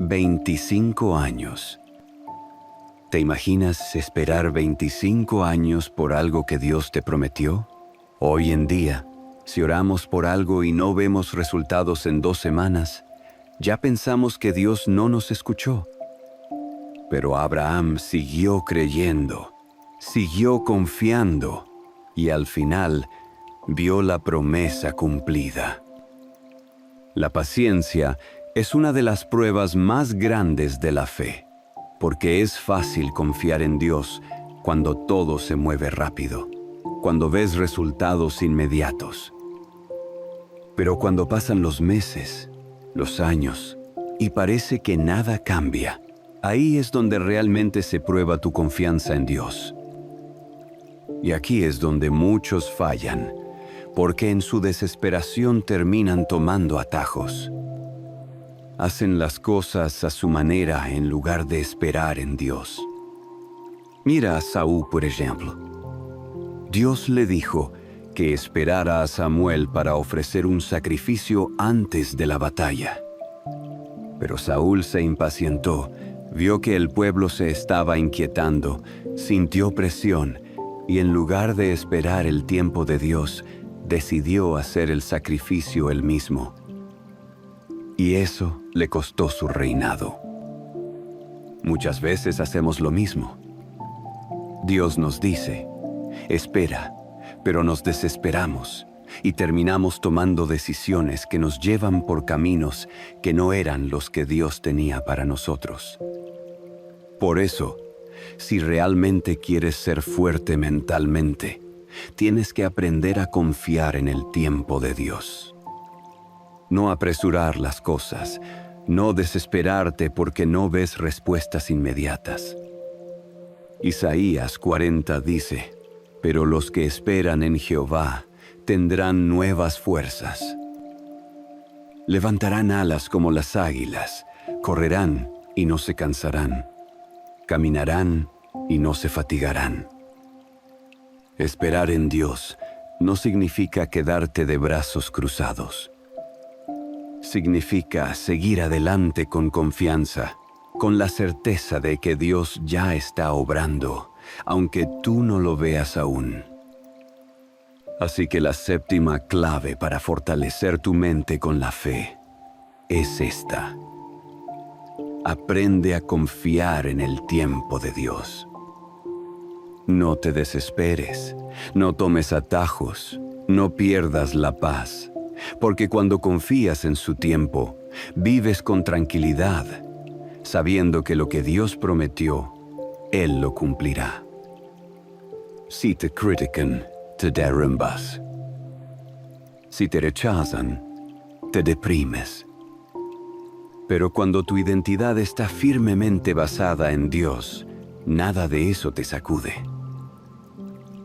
25 años. ¿Te imaginas esperar 25 años por algo que Dios te prometió? Hoy en día, si oramos por algo y no vemos resultados en 2 semanas, ya pensamos que Dios no nos escuchó. Pero Abraham siguió creyendo, siguió confiando y al final vio la promesa cumplida. La paciencia es una de las pruebas más grandes de la fe, porque es fácil confiar en Dios cuando todo se mueve rápido, cuando ves resultados inmediatos. Pero cuando pasan los meses, los años, y parece que nada cambia, ahí es donde realmente se prueba tu confianza en Dios. Y aquí es donde muchos fallan, porque en su desesperación terminan tomando atajos. Hacen las cosas a su manera en lugar de esperar en Dios. Mira a Saúl, por ejemplo. Dios le dijo que esperara a Samuel para ofrecer un sacrificio antes de la batalla. Pero Saúl se impacientó, vio que el pueblo se estaba inquietando, sintió presión y en lugar de esperar el tiempo de Dios, decidió hacer el sacrificio él mismo. Y eso le costó su reinado. Muchas veces hacemos lo mismo. Dios nos dice, espera, pero nos desesperamos y terminamos tomando decisiones que nos llevan por caminos que no eran los que Dios tenía para nosotros. Por eso, si realmente quieres ser fuerte mentalmente, tienes que aprender a confiar en el tiempo de Dios. No apresurar las cosas, no desesperarte porque no ves respuestas inmediatas. Isaías 40 dice, pero los que esperan en Jehová tendrán nuevas fuerzas. Levantarán alas como las águilas, correrán y no se cansarán, caminarán y no se fatigarán. Esperar en Dios no significa quedarte de brazos cruzados. Significa seguir adelante con confianza, con la certeza de que Dios ya está obrando, aunque tú no lo veas aún. Así que la séptima clave para fortalecer tu mente con la fe es esta. Aprende a confiar en el tiempo de Dios. No te desesperes, no tomes atajos, no pierdas la paz. Porque cuando confías en su tiempo, vives con tranquilidad, sabiendo que lo que Dios prometió, Él lo cumplirá. Si te critican, te derrumbas. Si te rechazan, te deprimes. Pero cuando tu identidad está firmemente basada en Dios, nada de eso te sacude.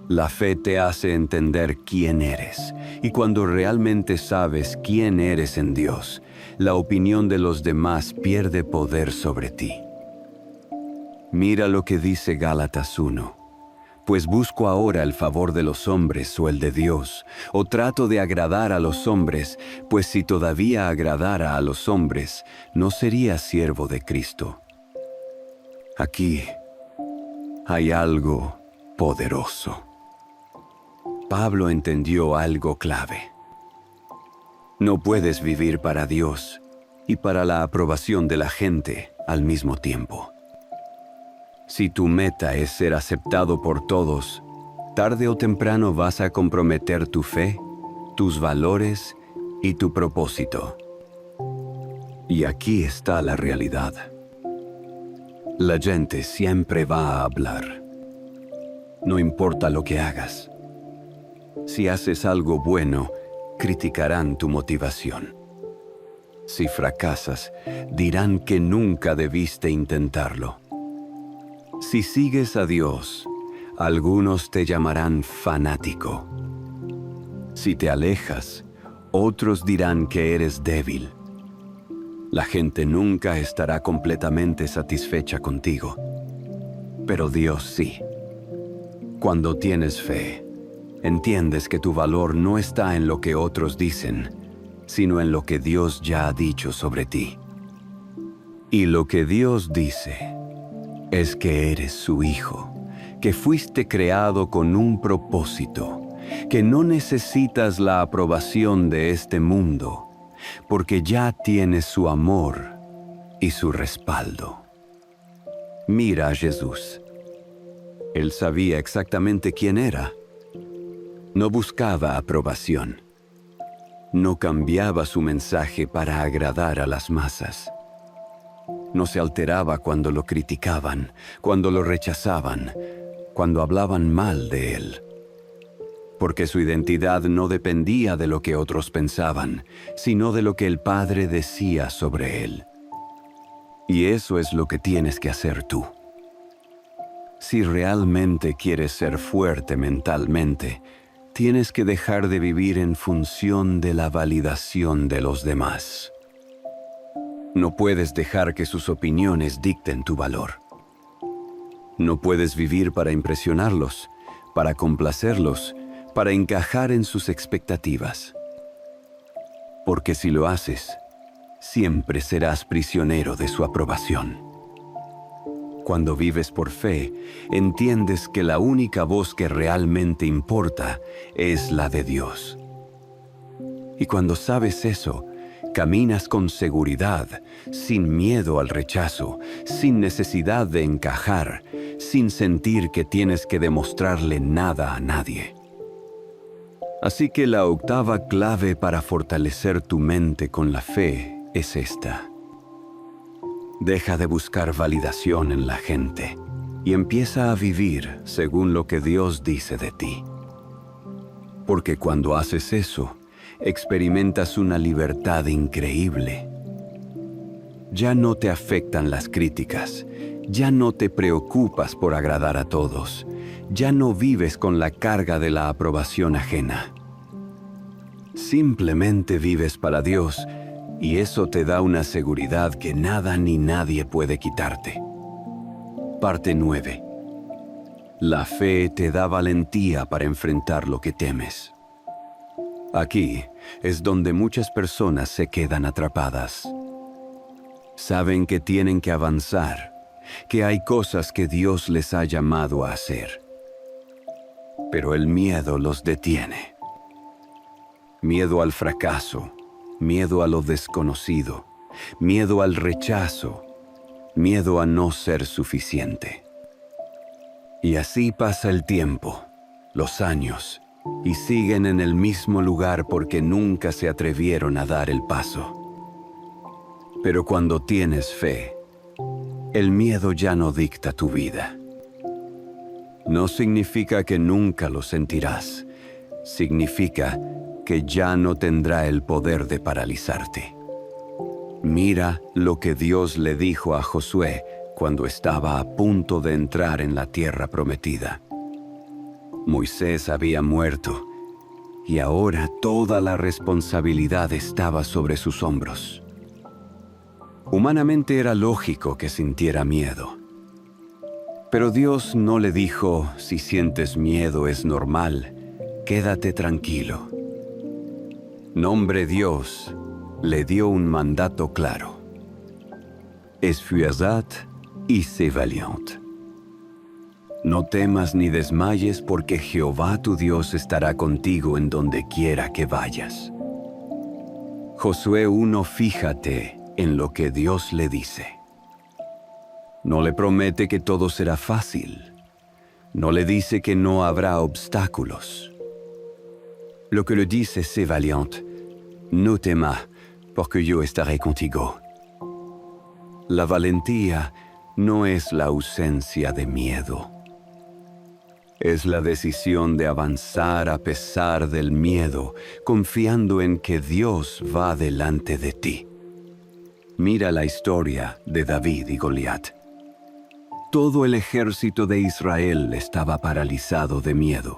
La fe te hace entender quién eres, y cuando realmente sabes quién eres en Dios, la opinión de los demás pierde poder sobre ti. Mira lo que dice Gálatas 1. Pues busco ahora el favor de los hombres o el de Dios, o trato de agradar a los hombres, pues si todavía agradara a los hombres, no sería siervo de Cristo. Aquí hay algo poderoso. Pablo entendió algo clave. No puedes vivir para Dios y para la aprobación de la gente al mismo tiempo. Si tu meta es ser aceptado por todos, tarde o temprano vas a comprometer tu fe, tus valores y tu propósito. Y aquí está la realidad. La gente siempre va a hablar. No importa lo que hagas. Si haces algo bueno, criticarán tu motivación. Si fracasas, dirán que nunca debiste intentarlo. Si sigues a Dios, algunos te llamarán fanático. Si te alejas, otros dirán que eres débil. La gente nunca estará completamente satisfecha contigo, pero Dios sí. Cuando tienes fe, entiendes que tu valor no está en lo que otros dicen, sino en lo que Dios ya ha dicho sobre ti. Y lo que Dios dice es que eres su hijo, que fuiste creado con un propósito, que no necesitas la aprobación de este mundo, porque ya tienes su amor y su respaldo. Mira a Jesús. Él sabía exactamente quién era. No buscaba aprobación. No cambiaba su mensaje para agradar a las masas. No se alteraba cuando lo criticaban, cuando lo rechazaban, cuando hablaban mal de él. Porque su identidad no dependía de lo que otros pensaban, sino de lo que el Padre decía sobre él. Y eso es lo que tienes que hacer tú. Si realmente quieres ser fuerte mentalmente, tienes que dejar de vivir en función de la validación de los demás. No puedes dejar que sus opiniones dicten tu valor. No puedes vivir para impresionarlos, para complacerlos, para encajar en sus expectativas. Porque si lo haces, siempre serás prisionero de su aprobación. Cuando vives por fe, entiendes que la única voz que realmente importa es la de Dios. Y cuando sabes eso, caminas con seguridad, sin miedo al rechazo, sin necesidad de encajar, sin sentir que tienes que demostrarle nada a nadie. Así que la octava clave para fortalecer tu mente con la fe es esta. Deja de buscar validación en la gente y empieza a vivir según lo que Dios dice de ti. Porque cuando haces eso, experimentas una libertad increíble. Ya no te afectan las críticas, ya no te preocupas por agradar a todos, ya no vives con la carga de la aprobación ajena. Simplemente vives para Dios y eso te da una seguridad que nada ni nadie puede quitarte. Parte 9. La fe te da valentía para enfrentar lo que temes. Aquí es donde muchas personas se quedan atrapadas. Saben que tienen que avanzar, que hay cosas que Dios les ha llamado a hacer. Pero el miedo los detiene. Miedo al fracaso, miedo a lo desconocido, miedo al rechazo, miedo a no ser suficiente. Y así pasa el tiempo, los años, y siguen en el mismo lugar porque nunca se atrevieron a dar el paso. Pero cuando tienes fe, el miedo ya no dicta tu vida. No significa que nunca lo sentirás, significa que ya no tendrá el poder de paralizarte. Mira lo que Dios le dijo a Josué cuando estaba a punto de entrar en la tierra prometida. Moisés había muerto y ahora toda la responsabilidad estaba sobre sus hombros. Humanamente era lógico que sintiera miedo. Pero Dios no le dijo, si sientes miedo es normal, quédate tranquilo. Nombre Dios le dio un mandato claro. Esfuerzad y sé valiente. No temas ni desmayes, porque Jehová tu Dios estará contigo en donde quiera que vayas. Josué 1. Fíjate en lo que Dios le dice. No le promete que todo será fácil. No le dice que no habrá obstáculos. Lo que le dice, sé valiente. No temas, porque yo estaré contigo. La valentía no es la ausencia de miedo. Es la decisión de avanzar a pesar del miedo, confiando en que Dios va delante de ti. Mira la historia de David y Goliat. Todo el ejército de Israel estaba paralizado de miedo.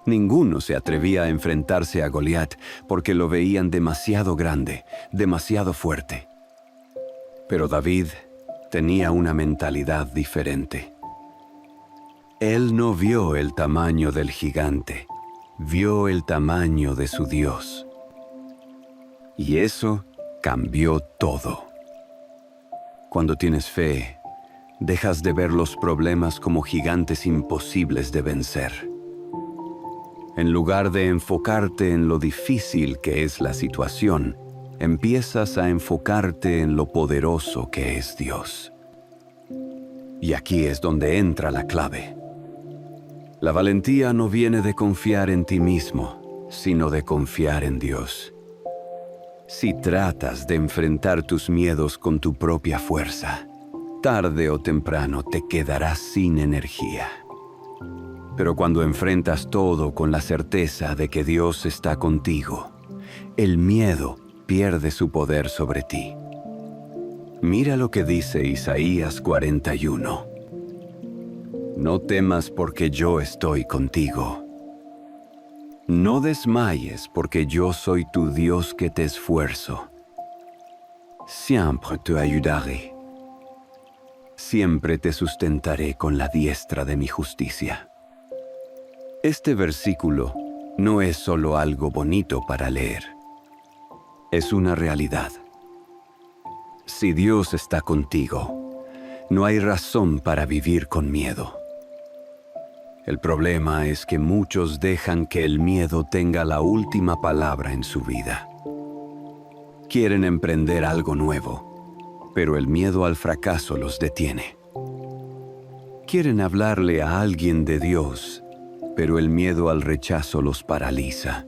Ninguno se atrevía a enfrentarse a Goliat porque lo veían demasiado grande, demasiado fuerte. Pero David tenía una mentalidad diferente. Él no vio el tamaño del gigante, vio el tamaño de su Dios. Y eso cambió todo. Cuando tienes fe, dejas de ver los problemas como gigantes imposibles de vencer. En lugar de enfocarte en lo difícil que es la situación, empiezas a enfocarte en lo poderoso que es Dios. Y aquí es donde entra la clave. La valentía no viene de confiar en ti mismo, sino de confiar en Dios. Si tratas de enfrentar tus miedos con tu propia fuerza, tarde o temprano te quedarás sin energía. Pero cuando enfrentas todo con la certeza de que Dios está contigo, el miedo pierde su poder sobre ti. Mira lo que dice Isaías 41. No temas porque yo estoy contigo. No desmayes porque yo soy tu Dios que te esfuerzo. Siempre te ayudaré. Siempre te sustentaré con la diestra de mi justicia. Este versículo no es solo algo bonito para leer. Es una realidad. Si Dios está contigo, no hay razón para vivir con miedo. El problema es que muchos dejan que el miedo tenga la última palabra en su vida. Quieren emprender algo nuevo, pero el miedo al fracaso los detiene. Quieren hablarle a alguien de Dios, pero el miedo al rechazo los paraliza.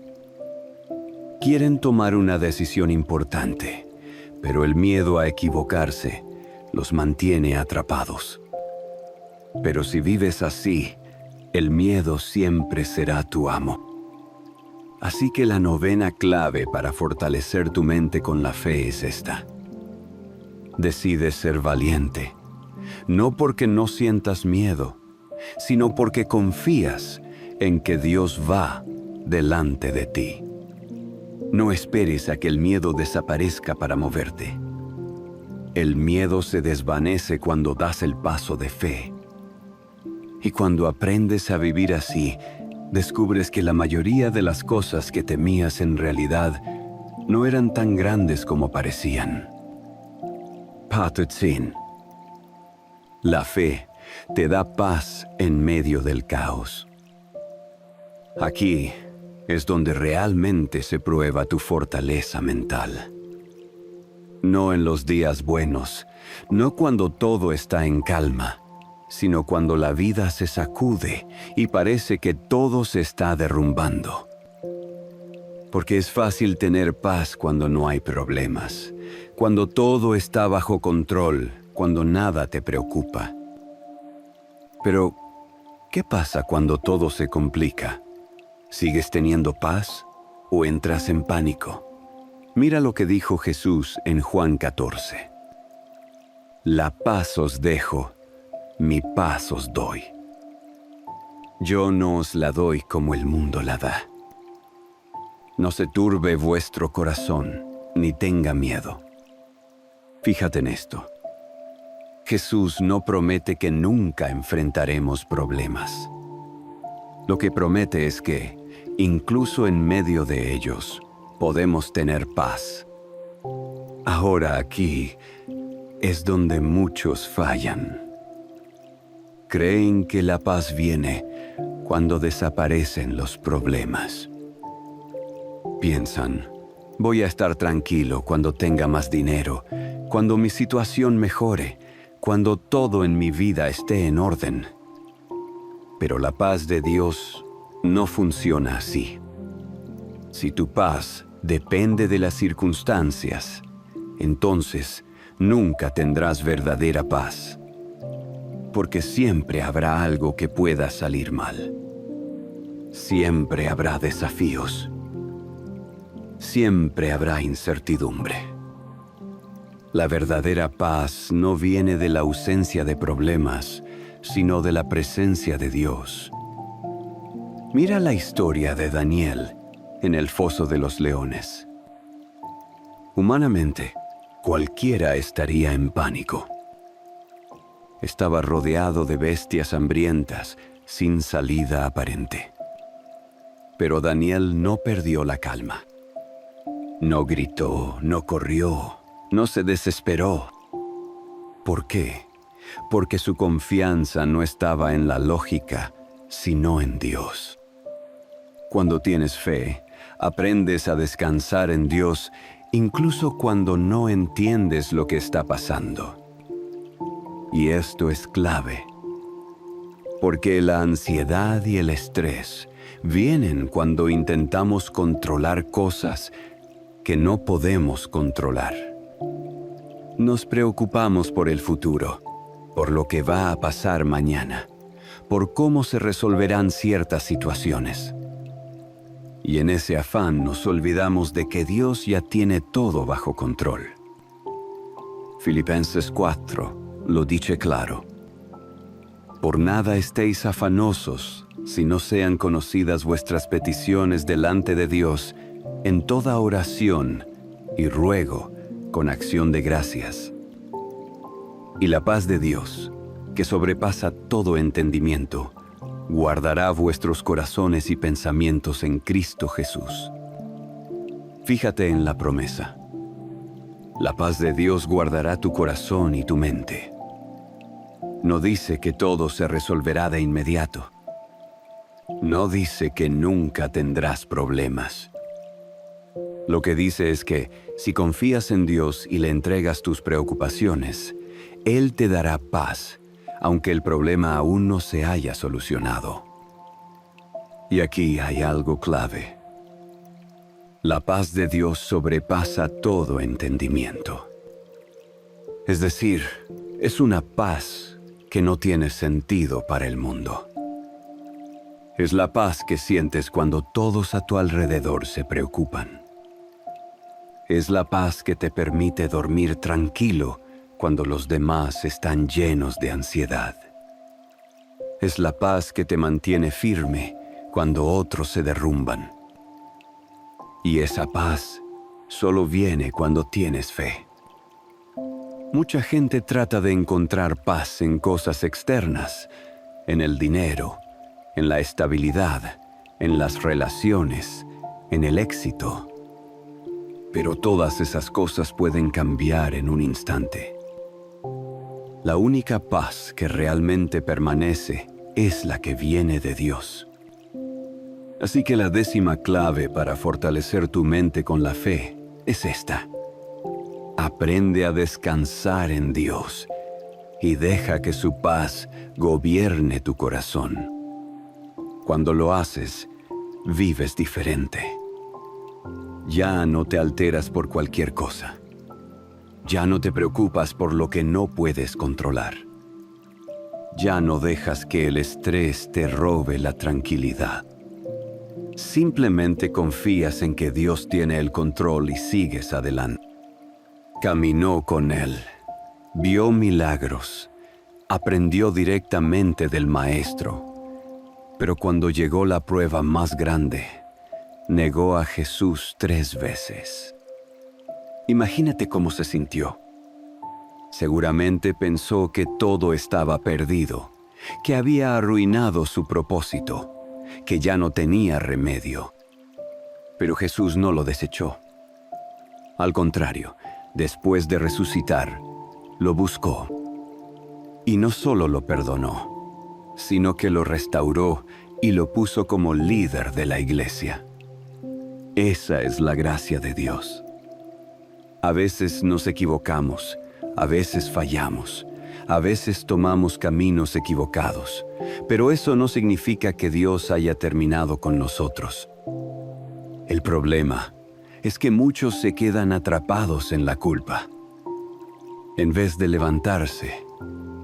Quieren tomar una decisión importante, pero el miedo a equivocarse los mantiene atrapados. Pero si vives así, el miedo siempre será tu amo. Así que la novena clave para fortalecer tu mente con la fe es esta. Decide ser valiente, no porque no sientas miedo, sino porque confías en que Dios va delante de ti. No esperes a que el miedo desaparezca para moverte. El miedo se desvanece cuando das el paso de fe. Y cuando aprendes a vivir así, descubres que la mayoría de las cosas que temías en realidad no eran tan grandes como parecían. Patutzin. La fe te da paz en medio del caos. Aquí es donde realmente se prueba tu fortaleza mental. No en los días buenos, no cuando todo está en calma, sino cuando la vida se sacude y parece que todo se está derrumbando. Porque es fácil tener paz cuando no hay problemas, cuando todo está bajo control, cuando nada te preocupa. Pero, ¿qué pasa cuando todo se complica? ¿Sigues teniendo paz o entras en pánico? Mira lo que dijo Jesús en Juan 14. La paz os dejo, mi paz os doy. Yo no os la doy como el mundo la da. No se turbe vuestro corazón, ni tenga miedo. Fíjate en esto. Jesús no promete que nunca enfrentaremos problemas. Lo que promete es que, incluso en medio de ellos, podemos tener paz. Ahora aquí es donde muchos fallan. Creen que la paz viene cuando desaparecen los problemas. Piensan, voy a estar tranquilo cuando tenga más dinero, cuando mi situación mejore, cuando todo en mi vida esté en orden. Pero la paz de Dios no funciona así. Si tu paz depende de las circunstancias, entonces nunca tendrás verdadera paz. Porque siempre habrá algo que pueda salir mal. Siempre habrá desafíos. Siempre habrá incertidumbre. La verdadera paz no viene de la ausencia de problemas, sino de la presencia de Dios. Mira la historia de Daniel en el foso de los leones. Humanamente, cualquiera estaría en pánico. Estaba rodeado de bestias hambrientas, sin salida aparente. Pero Daniel no perdió la calma. No gritó, no corrió, no se desesperó. ¿Por qué? Porque su confianza no estaba en la lógica, sino en Dios. Cuando tienes fe, aprendes a descansar en Dios, incluso cuando no entiendes lo que está pasando. Y esto es clave, porque la ansiedad y el estrés vienen cuando intentamos controlar cosas que no podemos controlar. Nos preocupamos por el futuro, por lo que va a pasar mañana, por cómo se resolverán ciertas situaciones. Y en ese afán nos olvidamos de que Dios ya tiene todo bajo control. Filipenses 4 lo dice claro. Por nada estéis afanosos, si no sean conocidas vuestras peticiones delante de Dios, en toda oración y ruego con acción de gracias. Y la paz de Dios, que sobrepasa todo entendimiento, guardará vuestros corazones y pensamientos en Cristo Jesús. Fíjate en la promesa. La paz de Dios guardará tu corazón y tu mente. No dice que todo se resolverá de inmediato. No dice que nunca tendrás problemas. Lo que dice es que si confías en Dios y le entregas tus preocupaciones, Él te dará paz, aunque el problema aún no se haya solucionado. Y aquí hay algo clave. La paz de Dios sobrepasa todo entendimiento. Es decir, es una paz que no tiene sentido para el mundo. Es la paz que sientes cuando todos a tu alrededor se preocupan. Es la paz que te permite dormir tranquilo cuando los demás están llenos de ansiedad. Es la paz que te mantiene firme cuando otros se derrumban. Y esa paz solo viene cuando tienes fe. Mucha gente trata de encontrar paz en cosas externas, en el dinero, en la estabilidad, en las relaciones, en el éxito. Pero todas esas cosas pueden cambiar en un instante. La única paz que realmente permanece es la que viene de Dios. Así que la 10ª clave para fortalecer tu mente con la fe es esta. Aprende a descansar en Dios y deja que su paz gobierne tu corazón. Cuando lo haces, vives diferente. Ya no te alteras por cualquier cosa. Ya no te preocupas por lo que no puedes controlar. Ya no dejas que el estrés te robe la tranquilidad. Simplemente confías en que Dios tiene el control y sigues adelante. Caminó con Él, vio milagros, aprendió directamente del Maestro. Pero cuando llegó la prueba más grande, negó a Jesús 3 veces. Imagínate cómo se sintió. Seguramente pensó que todo estaba perdido, que había arruinado su propósito, que ya no tenía remedio. Pero Jesús no lo desechó. Al contrario, después de resucitar, lo buscó. Y no solo lo perdonó, sino que lo restauró y lo puso como líder de la iglesia. Esa es la gracia de Dios. A veces nos equivocamos, a veces fallamos, a veces tomamos caminos equivocados, pero eso no significa que Dios haya terminado con nosotros. El problema es que muchos se quedan atrapados en la culpa. En vez de levantarse,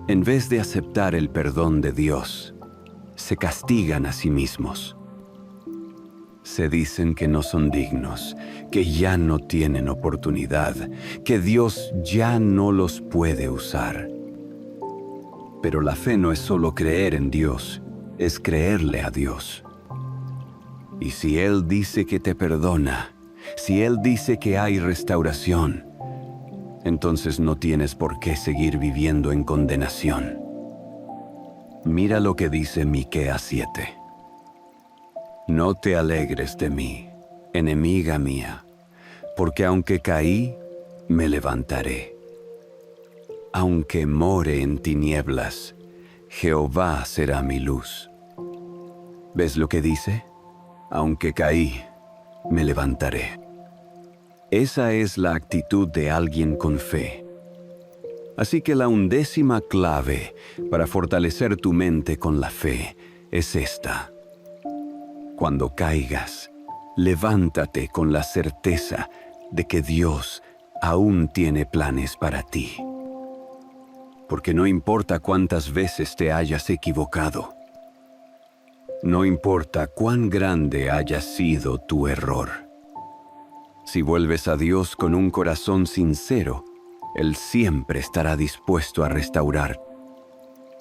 en vez de aceptar el perdón de Dios, se castigan a sí mismos. Se dicen que no son dignos, que ya no tienen oportunidad, que Dios ya no los puede usar. Pero la fe no es solo creer en Dios, es creerle a Dios. Y si Él dice que te perdona, si Él dice que hay restauración, entonces no tienes por qué seguir viviendo en condenación. Mira lo que dice Miqueas 7. No te alegres de mí, enemiga mía, porque aunque caí, me levantaré. Aunque more en tinieblas, Jehová será mi luz. ¿Ves lo que dice? Aunque caí, me levantaré. Esa es la actitud de alguien con fe. Así que la 11ª clave para fortalecer tu mente con la fe es esta. Cuando caigas, levántate con la certeza de que Dios aún tiene planes para ti. Porque no importa cuántas veces te hayas equivocado, no importa cuán grande haya sido tu error. Si vuelves a Dios con un corazón sincero, Él siempre estará dispuesto a restaurar